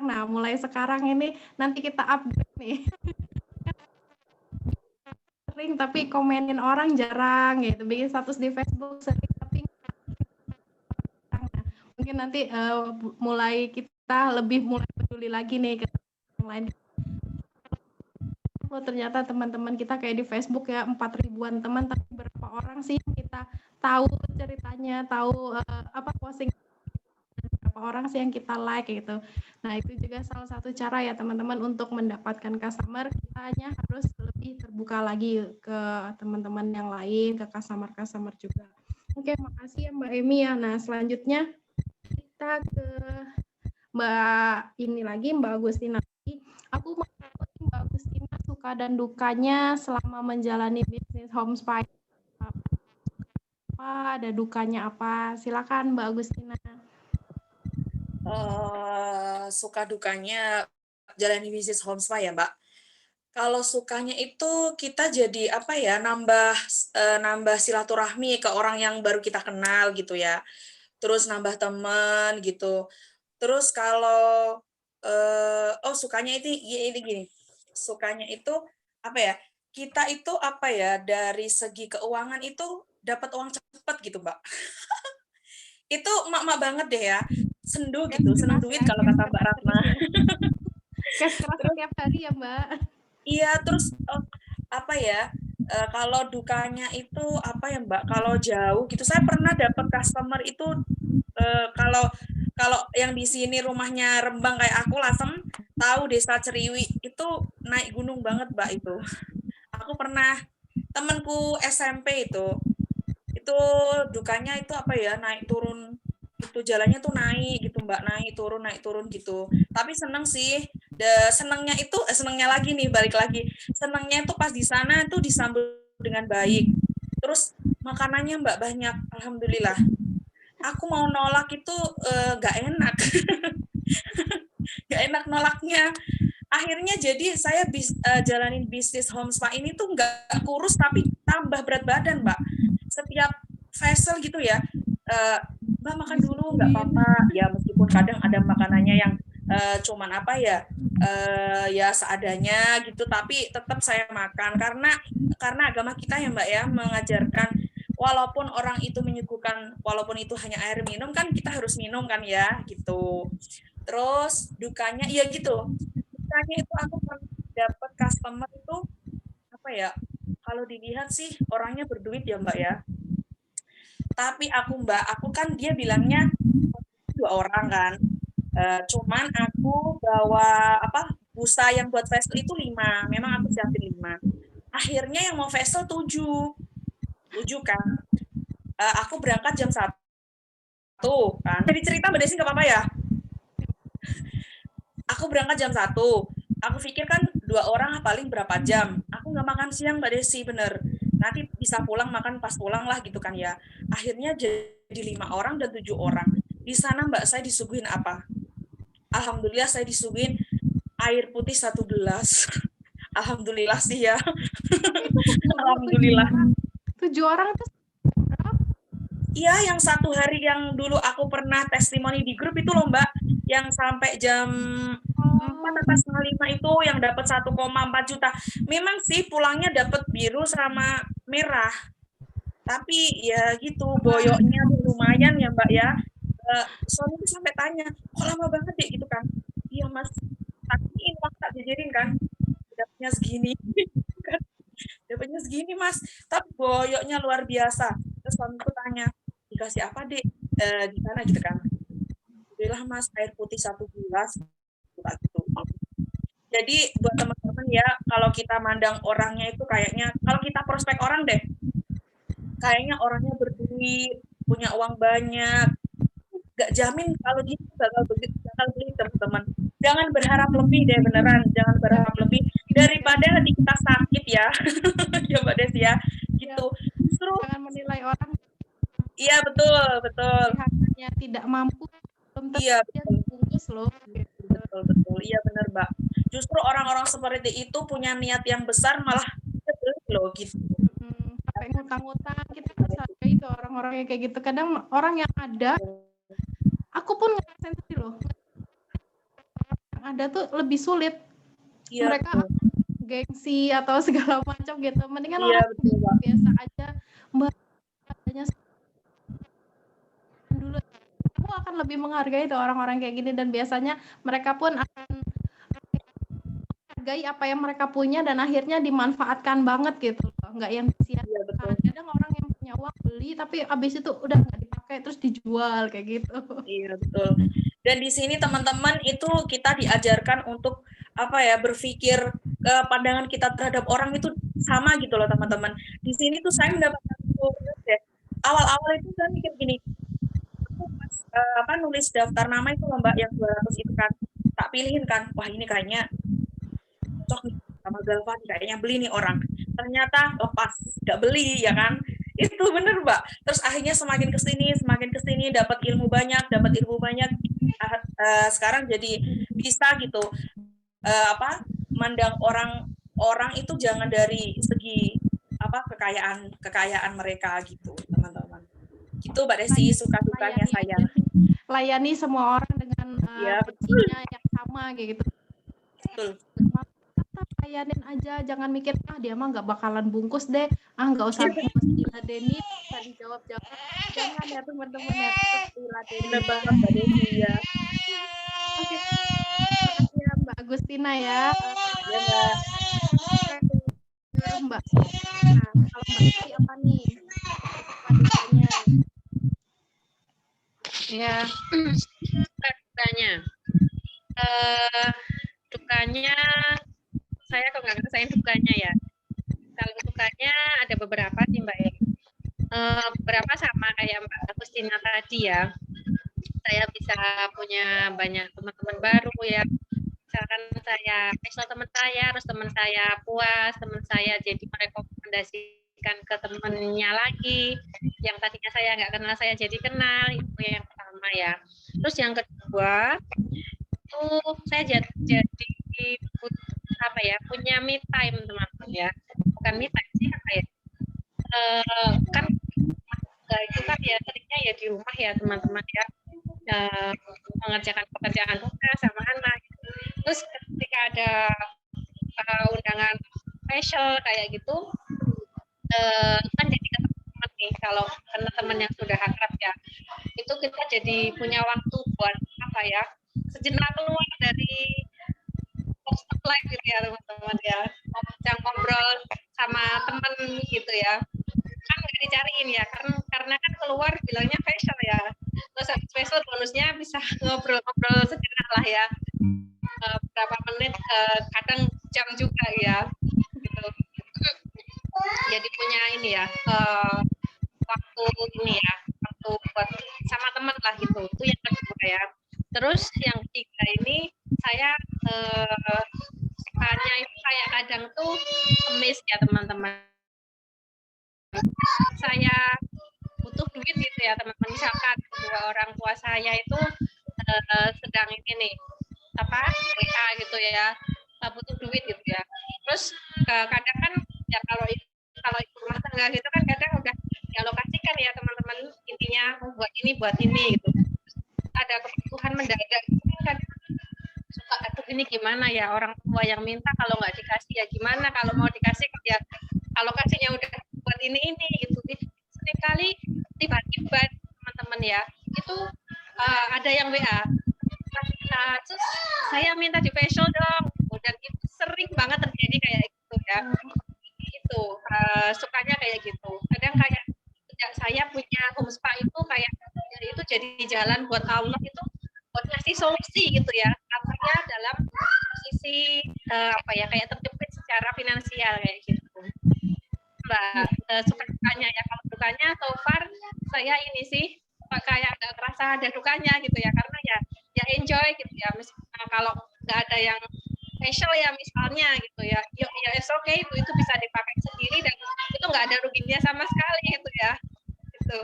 Nah mulai sekarang ini nanti kita upgrade nih. Sering tapi komenin orang jarang gitu, bikin status di Facebook sering tapi mungkin nanti mulai kita mulai peduli lagi nih ke yang lain. Oh, ternyata teman-teman kita kayak di Facebook ya 4.000-an teman, tapi berapa orang sih yang kita tahu ceritanya, tahu apa posting, berapa orang sih yang kita like gitu. Nah, itu juga salah satu cara ya teman-teman untuk mendapatkan customer, kitanya harus lebih terbuka lagi ke teman-teman yang lain, ke customer juga. Oke, makasih ya Mbak Emi ya. Nah, selanjutnya kita ke Mbak ini lagi, Mbak Agustina. Aku mau tahu Mbak Agustina suka dan dukanya selama menjalani bisnis home spa. Apa, ada dukanya apa? Silakan Mbak Agustina. Suka dukanya jalani bisnis home spa ya Mbak. Kalau sukanya itu kita jadi apa ya, nambah silaturahmi ke orang yang baru kita kenal gitu ya. Terus nambah teman gitu. Terus kalau sukanya itu ini gini. Sukanya itu apa ya? Kita itu apa ya, dari segi keuangan itu dapat uang cepat gitu, Mbak. Itu emak-emak banget deh ya. Sendu gitu, seneng duit kalau kata Mbak Ratna. Cash keras setiap hari ya, Mbak. Iya, terus apa ya? Kalau dukanya itu apa ya Mbak? Kalau jauh gitu, saya pernah dapat customer itu kalau yang di sini rumahnya Rembang kayak aku Lasem, tahu Desa Ceriwi itu naik gunung banget Mbak itu. Aku pernah, temanku SMP itu dukanya itu apa ya, naik turun itu jalannya tuh naik gitu Mbak, naik turun gitu. Tapi seneng sih. Senengnya lagi nih, balik lagi. Senengnya itu pas di sana tuh disambut dengan baik. Terus makanannya Mbak banyak, alhamdulillah. Aku mau nolak itu nggak enak. Nggak enak nolaknya. Akhirnya jadi saya jalanin bisnis home spa ini tuh nggak kurus tapi tambah berat badan Mbak. Setiap facial gitu ya, Mbak makan dulu nggak apa-apa. Ya meskipun kadang ada makanannya yang cuman apa ya, ya seadanya gitu, tapi tetap saya makan karena agama kita ya Mbak ya mengajarkan walaupun orang itu menyuguhkan, walaupun itu hanya air minum kan kita harus minum kan ya gitu. Terus dukanya ya gitu. Dukanya itu aku pernah dapat customer itu apa ya? Kalau dilihat sih orangnya berduit ya Mbak ya. Tapi aku kan dia bilangnya 2 orang kan. Cuman aku bawa busa yang buat facial itu 5. Memang aku siapin 5. Akhirnya yang mau facial 7 kan. Aku berangkat jam 1 kan. Jadi cerita Mbak Desi nggak apa-apa ya? Aku berangkat jam 1. Aku pikir kan 2 orang paling berapa jam. Aku nggak makan siang Mbak Desi, bener. Nanti bisa pulang makan pas pulang lah gitu kan ya. Akhirnya jadi 5 orang dan 7 orang. Di sana Mbak saya disuguhin apa? Alhamdulillah saya disuguhin air putih 1 gelas. Alhamdulillah sih ya. Alhamdulillah. 7 orang itu iya, yang 1 hari yang dulu aku pernah testimoni di grup itu loh Mbak, yang sampai jam 4 atau setengah 5 itu yang dapat 1,4 juta. Memang sih pulangnya dapat biru sama merah. Tapi ya gitu, boyoknya lumayan ya Mbak ya. Suamiku sampai tanya, kok lama banget deh gitu kan. Iya Mas, tapi uang tak jajarin kan, dapatnya segini. Dapatnya segini Mas, tapi boyoknya luar biasa. Terus suamiku tanya, dikasih apa dek di sana gitu kan. Alhamdulillah Mas, air putih 1 gelas. Gitu. Jadi buat teman-teman ya, kalau kita mandang orangnya itu kayaknya, kalau kita prospek orang deh, kayaknya orangnya berduit, punya uang banyak, nggak jamin kalau dia bakal beli teman-teman. Jangan berharap lebih deh, beneran. Jangan berharap lebih daripada hati kita sakit ya. Ya Mbak Des ya, gitu. Justru jangan menilai orang. Iya betul. Hanya tidak mampu, belum tentu iya dia bungkus loh. Betul. Iya benar Mbak. Justru orang-orang seperti itu punya niat yang besar malah beli loh gitu. Sampai ngutang-ngutang, kita harus hargai itu orang-orang yang kayak gitu. Kadang orang yang ada, aku pun ngerasain sendiri loh. Yang ada tuh lebih sulit. Iya, mereka gengsi atau segala macam gitu. Mendingan iya, orang biasa aja. Mbak, adanya dulu. Aku akan lebih menghargai tuh orang-orang kayak gini dan biasanya mereka pun akan menghargai apa yang mereka punya dan akhirnya dimanfaatkan banget gitu loh, nggak yang sia-siakan. Kadang orang yang punya uang beli tapi abis itu udah nggak dipakai terus dijual kayak gitu. Iya, betul. Dan di sini teman-teman itu kita diajarkan untuk apa ya, berpikir pandangan kita terhadap orang itu sama gitu loh teman-teman. Di sini tuh saya mendapatkan ya. Awal-awal itu saya mikir gini, aku pas nulis daftar nama itu loh Mbak yang 200 itu kan, tak pilihin kan, wah ini kayaknya cocok nih sama Galvan, kayaknya beli nih orang. Ternyata lepas, nggak beli ya kan. Itu bener Mbak. Terus akhirnya semakin kesini dapat ilmu banyak. Sekarang jadi bisa gitu mandang orang itu jangan dari segi kekayaan mereka gitu teman-teman. Gitu Mbak Desi, suka dukanya saya. Layani semua orang dengan rezekinya yang sama kayak gitu. Betul. Layanin aja, jangan mikir dia mah nggak bakalan bungkus deh, nggak usah diladenin, bisa dijawab-jawab. Jangan ya teman-teman ya, diladenin. Bener banget Mbak Desi ya. Oke, makasih ya Mbak Agustina ya. Ya Mbak. Mbak. Nah, kalau Mbak Desi apa nih? Dukanya? Ya, dukanya saya kok nggak ngerasain dukanya ya. Kalau dukanya ada beberapa sih Mbak ya. Beberapa sama kayak Mbak Agustina tadi ya. Saya bisa punya banyak teman-teman baru ya. Misalkan saya teman saya, terus teman saya puas, teman saya jadi merekomendasikan ke temennya lagi. Yang tadinya saya nggak kenal, saya jadi kenal. Itu yang pertama ya. Terus yang kedua, itu saya jadi punya me time teman-teman ya, bukan me time sih kan itu kan ya seringnya ya di rumah ya teman-teman ya, mengerjakan pekerjaan rumah sama anak. Terus ketika ada undangan special kayak gitu, kan jadi ketemu teman nih, kalau teman-teman yang sudah akrab ya, itu kita jadi punya waktu buat sejenak keluar dari live gitu ya teman-teman ya, ngobrol sama teman gitu ya, kan nggak dicariin ya, karena kan keluar bilangnya facial ya, terus special bonusnya bisa ngobrol sejenak lah ya, berapa menit, kadang jam juga ya gitu. Jadi punya ini ya, waktu buat sama teman lah gitu. Itu yang kedua ya. Terus yang ketiga ini saya sukanya itu kayak kadang tuh miss ya teman-teman. Saya butuh duit gitu ya teman-teman, misalkan kedua orang tua saya itu sedang ini nih WA gitu ya, butuh duit gitu ya. Terus kadang kan ya kalau ibu rumah tangga gitu kan kadang udah dialokasikan ya teman-teman, intinya buat ini gitu. Ada kebutuhan mendadak kan, suka aduh ini gimana ya, orang tua yang minta kalau nggak dikasih ya gimana, kalau mau dikasih ya alokasinya udah buat ini gitu. Seringkali tiba-tiba teman-teman ya itu ada yang WA, terus saya minta di facial dong, dan itu sering banget terjadi kayak gitu ya. Itu sukanya kayak gitu. Kadang kayak sejak saya punya home spa itu kayak itu jadi jalan buat Allah itu buat ngasih solusi gitu ya, artinya dalam posisi kayak terjepit secara finansial kayak gitu Mbak. Suka dukanya ya, kalau dukanya so far saya ini sih kayak nggak terasa ada dukanya gitu ya, karena ya enjoy gitu ya. Kalau nggak ada yang special ya misalnya gitu ya it's okay, itu bisa dipakai sendiri dan itu nggak ada ruginya sama sekali gitu ya gitu.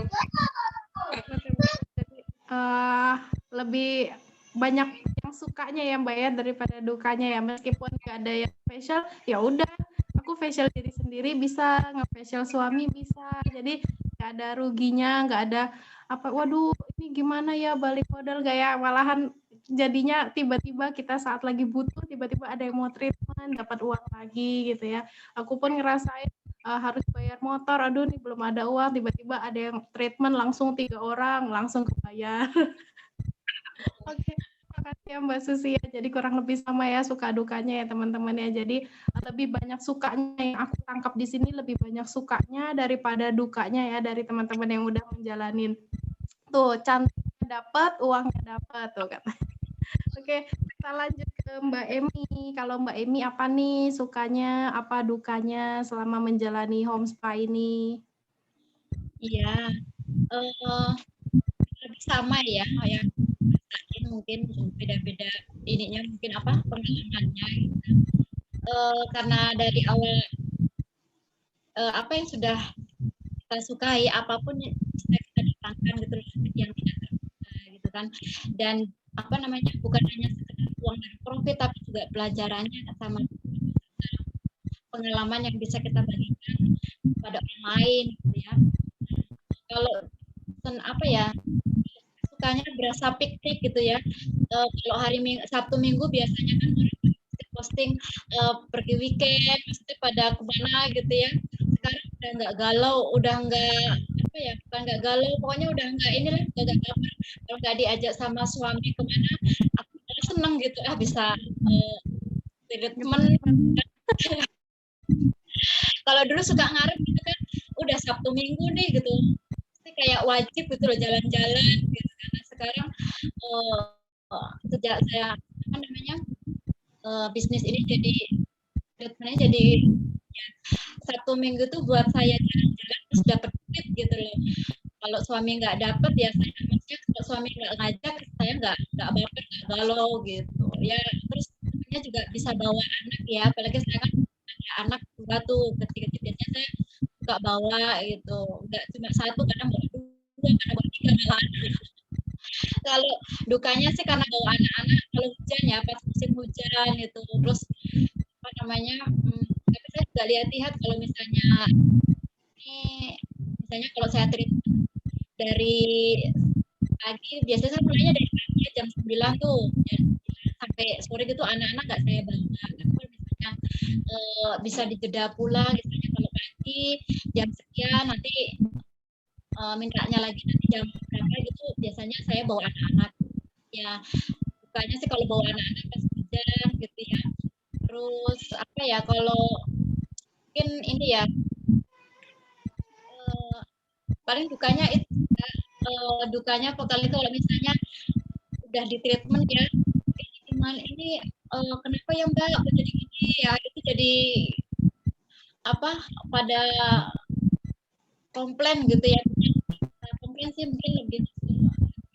Lebih banyak yang sukanya ya Mbak ya daripada dukanya ya, meskipun nggak ada yang facial ya udah aku facial diri sendiri bisa, nge-facial suami bisa, jadi nggak ada ruginya, nggak ada waduh ini gimana ya balik modal nggak ya, malahan jadinya tiba-tiba kita saat lagi butuh tiba-tiba ada yang mau treatment dapat uang lagi gitu ya. Aku pun ngerasain harus bayar motor, aduh nih belum ada uang, tiba-tiba ada yang treatment langsung 3 orang langsung kebayar. Oke, makasih Ya Mbak Susi ya, jadi kurang lebih sama ya suka dukanya ya teman-teman ya. Jadi lebih banyak sukanya yang aku tangkap di sini, lebih banyak sukanya daripada dukanya ya dari teman-teman yang udah menjalanin. Tuh cantiknya dapat, uangnya dapat tuh kata. Oke, kita lanjut ke Mbak Emi. Kalau Mbak Emi apa nih sukanya, apa dukanya selama menjalani home spa ini? Iya, lebih sama ya, mungkin beda-beda ininya mungkin apa pengalamannya gitu. Karena dari awal apa yang sudah kita sukai, apapun yang sudah kita datangkan gitu yang tidak terduga gitu kan, dan apa namanya bukan hanya sekedar uang dan profit tapi juga pelajarannya sama pengalaman yang bisa kita bagikan pada orang lain gitu ya. Kalau apa ya sukanya berasa piknik gitu ya. Kalau hari Sabtu Minggu biasanya kan orang posting pergi weekend, maksudnya pada kemana gitu ya. Sekarang udah nggak galau, udah nggak apa ya, bukan nggak galau, pokoknya udah nggak inilah, nggak kabar. Kalau nggak diajak sama suami kemana, aku seneng gitu, bisa teman. Kalau dulu suka ngarep gitu kan, udah Sabtu Minggu nih gitu, kayak wajib gitu loh jalan-jalan gitu. Karena sekarang sejak saya apa namanya bisnis ini jadi ritmenya jadi ya, Sabtu Minggu tuh buat saya jalan-jalan terus dapat duit gitu loh. Kalau suami nggak dapat ya saya maksudnya kalau suami nggak ngajak saya nggak baper nggak galau gitu ya. Terus sebenarnya juga bisa bawa anak ya, apalagi saya kan ada anak juga tuh kecil-kecil, biasanya saya suka bawa gitu, nggak cuma satu, kadang bawa dua, kadang bawa tiga malahan. Kalau dukanya sih karena bawa anak-anak kalau hujan ya, pas musim hujan gitu, terus apa namanya tapi saya juga lihat kalau misalnya ini misalnya kalau saya treatment dari pagi, biasanya saya mulainya dari pagi jam 9 tuh sampai sore gitu, anak-anak nggak saya bawa. Kalau misalnya bisa dijeda pula misalnya kalau pagi jam sekian nanti mintanya lagi nanti jam berapa gitu, biasanya saya bawa anak-anak ya. Bukannya sih kalau bawa anak-anak pas hujan gitu ya. Terus apa ya, kalau mungkin ini ya paling dukanya itu dukanya kali kalau misalnya udah di treatment ya, ini kenapa ya Mbak jadi gini ya, itu jadi apa pada komplain gitu ya. Komplain sih mungkin lebih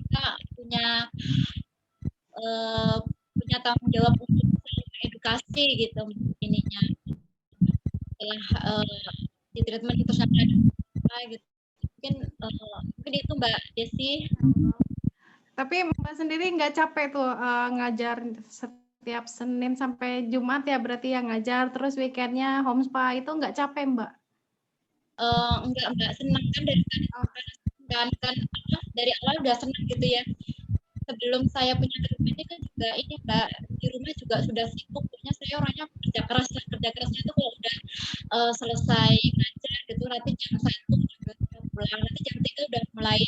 kita punya tanggung jawab untuk edukasi gitu ininya setelah di treatment itu sampai ada gitu. Mungkin itu Mbak Desi. Tapi Mbak sendiri nggak capek tuh ngajar setiap Senin sampai Jumat ya berarti yang ngajar, terus weekendnya home spa itu nggak capek Mbak? Enggak senang kan dari awal udah senang gitu ya. Sebelum saya punya treatment ini kan juga ini Mbak, di rumah juga sudah sibuk, pokoknya saya orangnya kerja kerasnya itu kalau udah selesai ngajar gitu nanti jam 1 juga pulang, nanti jam 3 udah mulai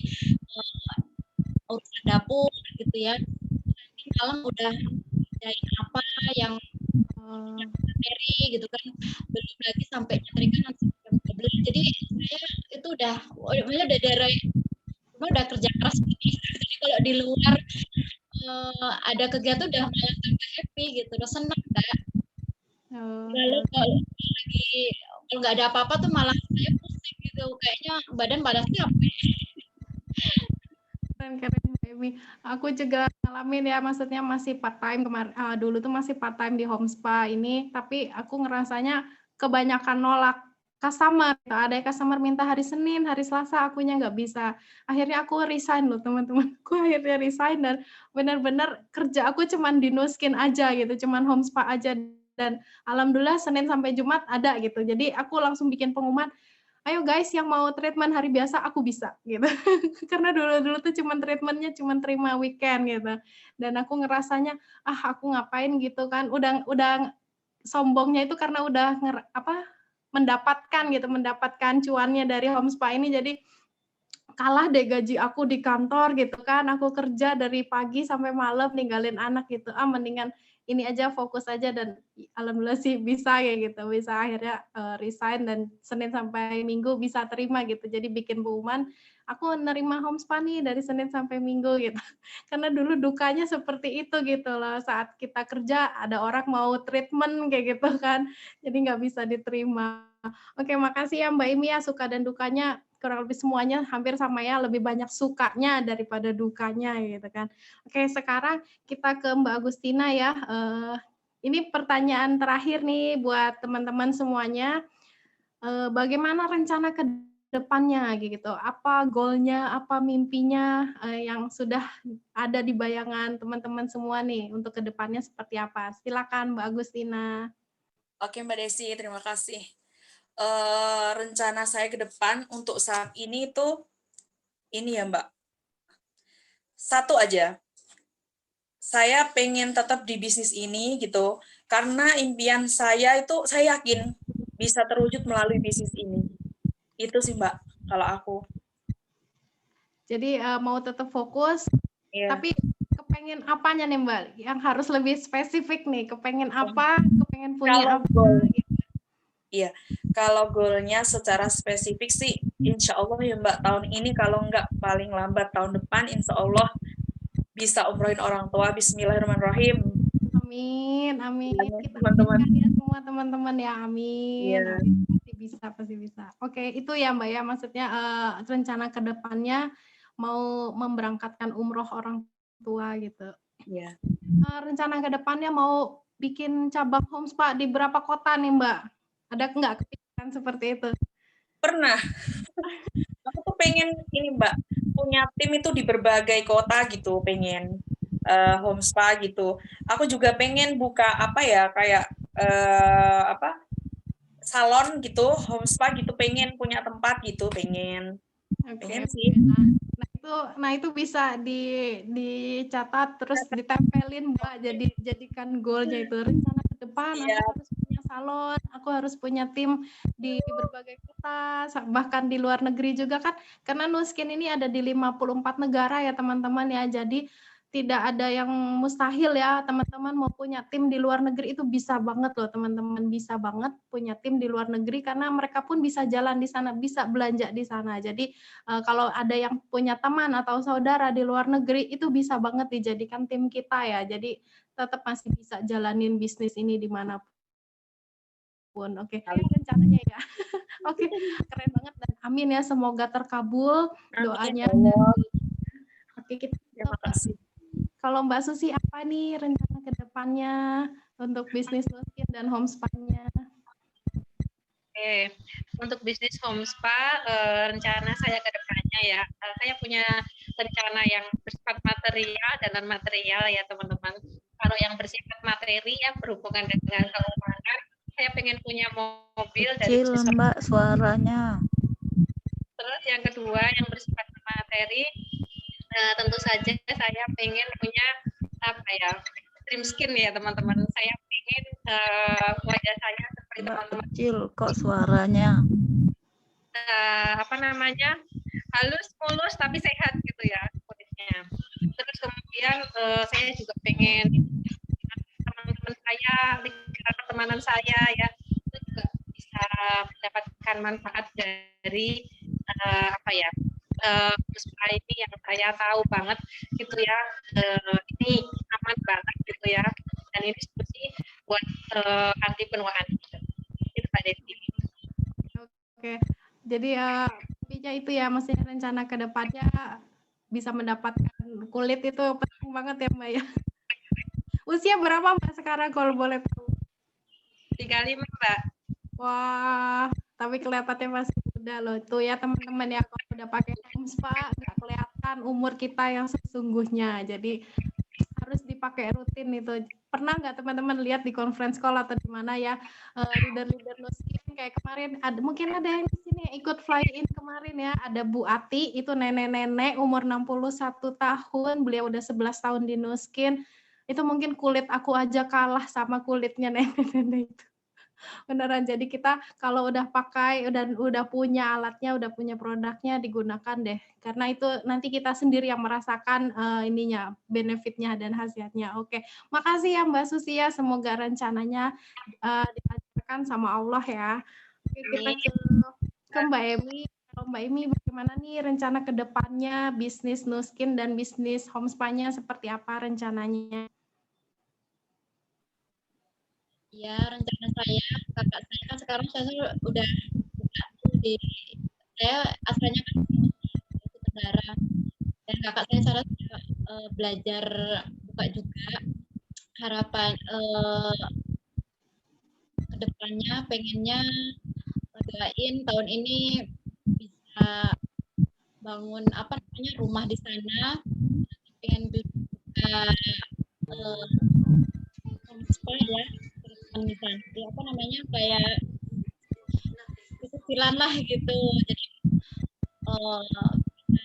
urusan dapur gitu ya, nanti malam udah kerjain apa yang materi gitu kan, belum lagi sampai nyetrika nanti jam 12. Jadi saya itu udah dari rumah udah kerja keras gitu. Jadi kalau di luar ada kegiatan udah malah tambah happy gitu, udah senang Mbak. Lalu kalau lagi kalau nggak ada apa-apa tuh malah saya pusing gitu, kayaknya badan panas-panas capek. Keren Mbak Emi. Aku juga ngalamin ya, maksudnya masih part time kemarin. Dulu tuh masih part time di home spa ini, tapi aku ngerasanya kebanyakan nolak customer. Ada customer minta hari Senin, hari Selasa, akunya nggak bisa. Akhirnya aku resign loh teman-teman. Aku akhirnya resign dan benar-benar kerja aku cuman di Nuskin aja gitu, cuman home spa aja. Dan alhamdulillah Senin sampai Jumat ada gitu. Jadi aku langsung bikin pengumuman, ayo guys yang mau treatment hari biasa aku bisa gitu. Karena dulu tuh cuman treatmentnya cuman terima weekend gitu. Dan aku ngerasanya aku ngapain gitu kan. Udah sombongnya itu karena udah mendapatkan cuannya dari home spa ini, jadi kalah deh gaji aku di kantor gitu kan, aku kerja dari pagi sampai malam ninggalin anak gitu, mendingan ini aja fokus aja dan alhamdulillah sih bisa kayak gitu, bisa akhirnya resign dan Senin sampai Minggu bisa terima gitu. Jadi bikin pengumuman, aku nerima home spa nih dari Senin sampai Minggu gitu. Karena dulu dukanya seperti itu gitu loh, saat kita kerja ada orang mau treatment kayak gitu kan, jadi nggak bisa diterima. Oke, makasih ya Mbak Imi ya, suka dan dukanya kurang lebih semuanya hampir sama ya, lebih banyak sukanya daripada dukanya gitu kan. Oke, sekarang kita ke Mbak Agustina ya. Ini pertanyaan terakhir nih buat teman-teman semuanya. Bagaimana rencana ke depannya gitu? Apa goalnya, apa mimpinya yang sudah ada di bayangan teman-teman semua nih untuk ke depannya seperti apa? Silakan Mbak Agustina. Oke Mbak Desi, terima kasih. Rencana saya ke depan untuk saat ini tuh ini ya Mbak. Satu aja. Saya pengen tetap di bisnis ini gitu karena impian saya itu saya yakin bisa terwujud melalui bisnis ini. Itu sih Mbak kalau aku. Jadi mau tetap fokus, tapi kepengen apanya nih Mbak? Yang harus lebih spesifik nih, kepengen apa, kepengen punya apa? Iya, kalau goalnya secara spesifik sih, insya Allah ya Mbak, tahun ini kalau nggak paling lambat tahun depan, insya Allah bisa umrohin orang tua. Bismillahirrahmanirrahim. Amin, amin. Kita teman-teman ya semua teman-teman ya, amin. Iya. Amin. Pasti bisa. Oke, itu ya Mbak ya, maksudnya rencana ke depannya mau memberangkatkan umroh orang tua gitu. Iya. Rencana ke depannya mau bikin cabang home spa di berapa kota nih Mbak? Ada nggak kepikiran seperti itu? Pernah. Aku tuh pengen ini Mbak, punya tim itu di berbagai kota gitu, pengen home spa gitu. Aku juga pengen buka apa ya, kayak salon gitu, home spa gitu, pengen punya tempat gitu, pengen. Pengen sih. Nah itu bisa dicatat terus ditempelin Mbak, jadikan goalnya itu rencana ke depan. Aku harus punya salon, aku harus punya tim di berbagai kota, bahkan di luar negeri juga kan, karena Nuskin ini ada di 54 negara ya teman-teman ya, jadi tidak ada yang mustahil ya teman-teman mau punya tim di luar negeri, itu bisa banget loh teman-teman, bisa banget punya tim di luar negeri karena mereka pun bisa jalan di sana, bisa belanja di sana. Jadi kalau ada yang punya teman atau saudara di luar negeri itu bisa banget dijadikan tim kita ya, jadi tetap masih bisa jalanin bisnis ini dimanapun. Oke, rencananya ya. Oke, keren banget dan amin ya, semoga terkabul doanya. Oke, kita terima kasih. Kalau Mbak Susi apa nih rencana ke depannya untuk bisnis Nuskin dan home spa-nya? Oke, untuk bisnis home spa rencana saya ke depannya ya, saya punya rencana yang bersifat material dan non material ya teman-teman. Kalau yang bersifat materi ya berhubungan dengan keuangan, saya pengen punya mobil dari Kecil Mbak suaranya. Terus yang kedua yang bersifat materi, tentu saja saya pengen punya apa ya, dream skin ya teman-teman. Saya pengen wajah saya seperti teman-teman. Kecil kok suaranya. Apa namanya, halus, mulus tapi sehat gitu ya kulitnya. Terus kemudian saya juga pengen teman-teman saya, lingkaran pertemanan saya ya, itu juga bisa mendapatkan manfaat dari apa ya, spa ini yang saya tahu banget gitu ya, ini aman banget gitu ya, dan ini solusi buat anti penuaan gitu. Itu Pak Desi. Oke, jadi intinya itu ya, maksudnya rencana ke depannya bisa mendapatkan kulit itu penting banget ya Mbak ya. Usia berapa Mbak sekarang kalau boleh tahu? 35 Mbak. Wah, tapi kelihatannya masih muda loh. Tuh ya teman-teman ya, kalau udah pakai home spa nggak kelihatan umur kita yang sesungguhnya. Jadi harus dipakai rutin itu. Pernah nggak teman-teman lihat di conference call atau di mana ya, leader-leader Nuskin kayak kemarin, mungkin ada yang di sini yang ikut fly in kemarin ya, ada Bu Ati, itu nenek-nenek umur 61 tahun, beliau udah 11 tahun di Nuskin. Itu mungkin kulit aku aja kalah sama kulitnya nenek-nenek itu. Beneran, jadi kita kalau udah pakai dan udah punya alatnya, udah punya produknya, digunakan deh. Karena itu nanti kita sendiri yang merasakan ininya, benefitnya dan khasiatnya. Oke, makasih ya Mbak Susi ya. Semoga rencananya dilancarkan sama Allah ya. Oke, kita ke Mbak Emi. Kalau Mbak Emi, bagaimana nih rencana ke depannya bisnis Nuskin dan bisnis Homespa-nya seperti apa rencananya? Ya, rencana saya, kakak saya kan sekarang saya udah buka di, saya asalnya kan di Sulawesi Tenggara, dan kakak saya sekarang belajar buka juga. Harapan kedepannya pengennya doain tahun ini bisa bangun apa namanya rumah di sana, pengen buka homespa ya, misalnya apa namanya kayak kecilan lah gitu, jadi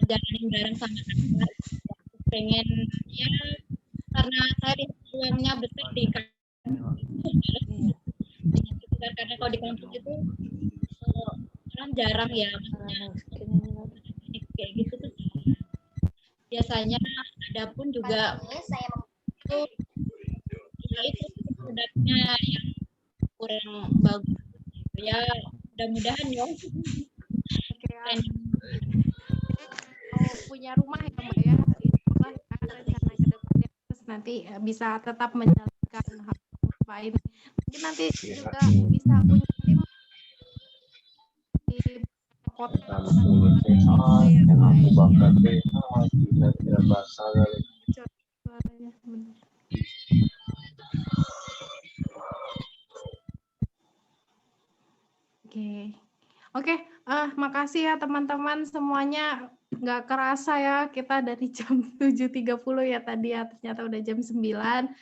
jalanin bareng sama anak. Pengen ya karena saya di uangnya besar di kampung karena kalau di kampung itu orang jarang ya, maksudnya kayak gitu tuh biasanya ada pun juga itu produknya yang kurang bagus ya, mudah-mudahan ya. Punya rumah ya Mbak ya, itulah rencana ke depannya, terus nanti bisa tetap menjalankan hal ini. Mungkin nanti juga bisa punya tim di kota. Oke, makasih ya teman-teman semuanya. Nggak kerasa ya kita dari jam 7.30 ya tadi ya, ternyata udah jam 9.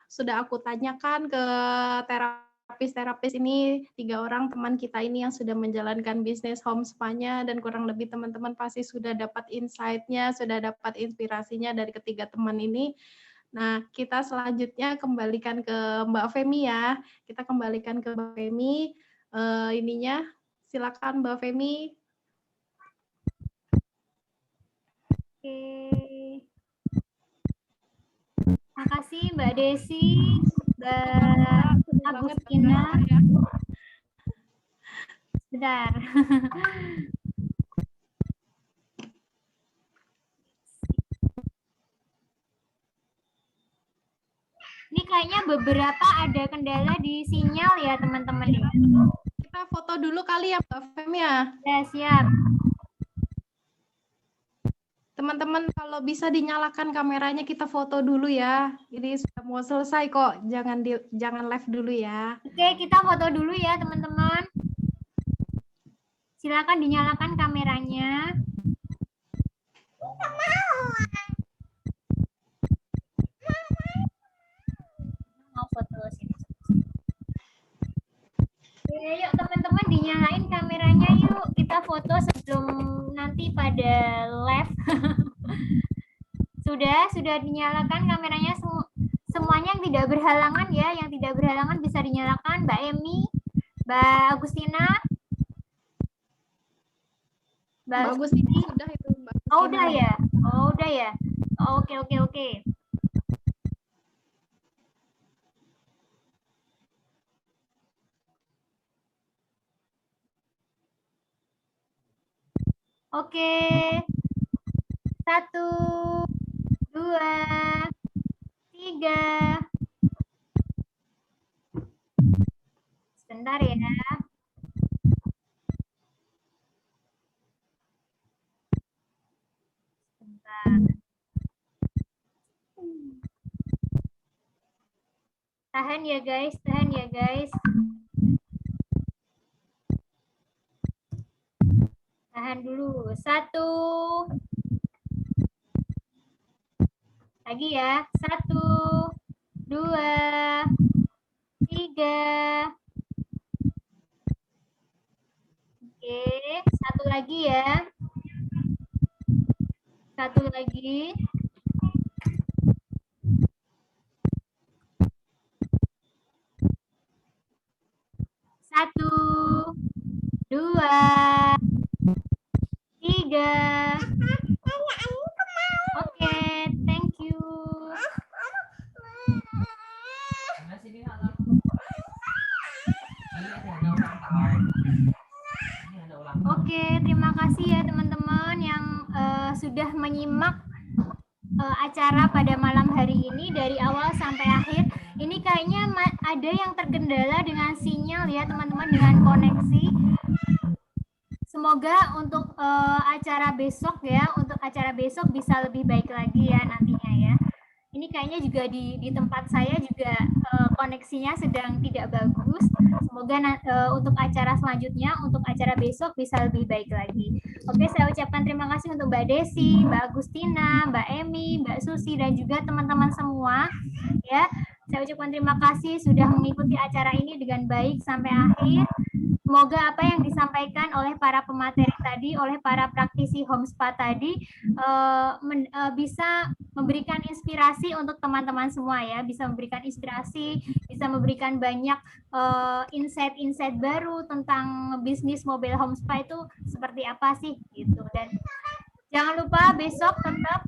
Sudah aku tanyakan ke terapis ini, 3 orang teman kita ini yang sudah menjalankan bisnis Homespa-nya, dan kurang lebih teman-teman pasti sudah dapat insight-nya, sudah dapat inspirasinya dari ketiga teman ini. Nah, kita selanjutnya kembalikan ke Mbak Femi ya. Kita kembalikan ke Mbak Femi. Ininya, silakan Mbak Femi. Oke. Makasih Mbak Desi, Mbak Agustina. Sebentar. Ini kayaknya beberapa ada kendala di sinyal ya teman-teman. Kita foto dulu kali ya Mbak Femi ya. Ya, siap. Teman-teman kalau bisa dinyalakan kameranya, kita foto dulu ya. Ini sudah mau selesai kok, jangan live dulu ya. Oke, kita foto dulu ya teman-teman. Silakan dinyalakan kameranya. Mau foto sini. Oke, yuk teman-teman dinyalain kameranya yuk. Kita foto sebelum nanti pada live. Sudah dinyalakan kameranya semuanya, yang tidak berhalangan ya, yang tidak berhalangan bisa dinyalakan. Mbak Emi, Mbak Agustina. Mbak Agustina sudah itu Mbak. Oh, udah ya. Oh, udah ya. Oh, oke. Oke. 1, 2, 3. Sebentar ya. Sebentar. Tahan ya guys. Tahan dulu. 1. Lagi ya. 1, 2, 3. Oke, 1 lagi ya. 1 lagi. Farida. Oke, thank you. Oke, terima kasih ya teman-teman yang sudah menyimak acara pada malam hari ini dari awal sampai akhir. Ini kayaknya ada yang terkendala dengan sinyal ya teman-teman, dengan koneksi. Semoga untuk acara besok ya, untuk acara besok bisa lebih baik lagi ya nantinya ya. Ini kayaknya juga di tempat saya juga koneksinya sedang tidak bagus. Semoga untuk acara selanjutnya, untuk acara besok bisa lebih baik lagi. Oke, saya ucapkan terima kasih untuk Mbak Desi, Mbak Agustina, Mbak Emi, Mbak Susi, dan juga teman-teman semua. Ya, saya ucapkan terima kasih sudah mengikuti acara ini dengan baik sampai akhir. Semoga apa yang disampaikan oleh para pemateri tadi, oleh para praktisi home spa tadi bisa memberikan inspirasi untuk teman-teman semua ya, bisa memberikan inspirasi, bisa memberikan banyak insight-insight baru tentang bisnis mobile home spa itu seperti apa sih gitu. Dan jangan lupa besok tetap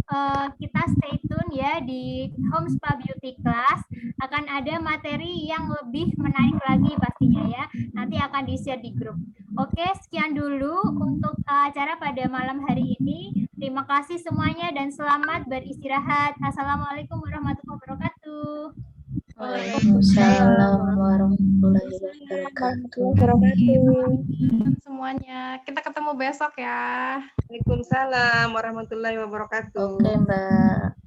kita stay tune ya di Home Spa Beauty Class. Akan ada materi yang lebih menarik lagi pastinya ya. Nanti akan di-share di grup. Oke, sekian dulu untuk acara pada malam hari ini. Terima kasih semuanya dan selamat beristirahat. Assalamualaikum warahmatullahi wabarakatuh. Waalaikumsalam warahmatullahi wabarakatuh. Semuanya. Kita ketemu besok ya. Waalaikumsalam warahmatullahi wabarakatuh. Oke, Mbak.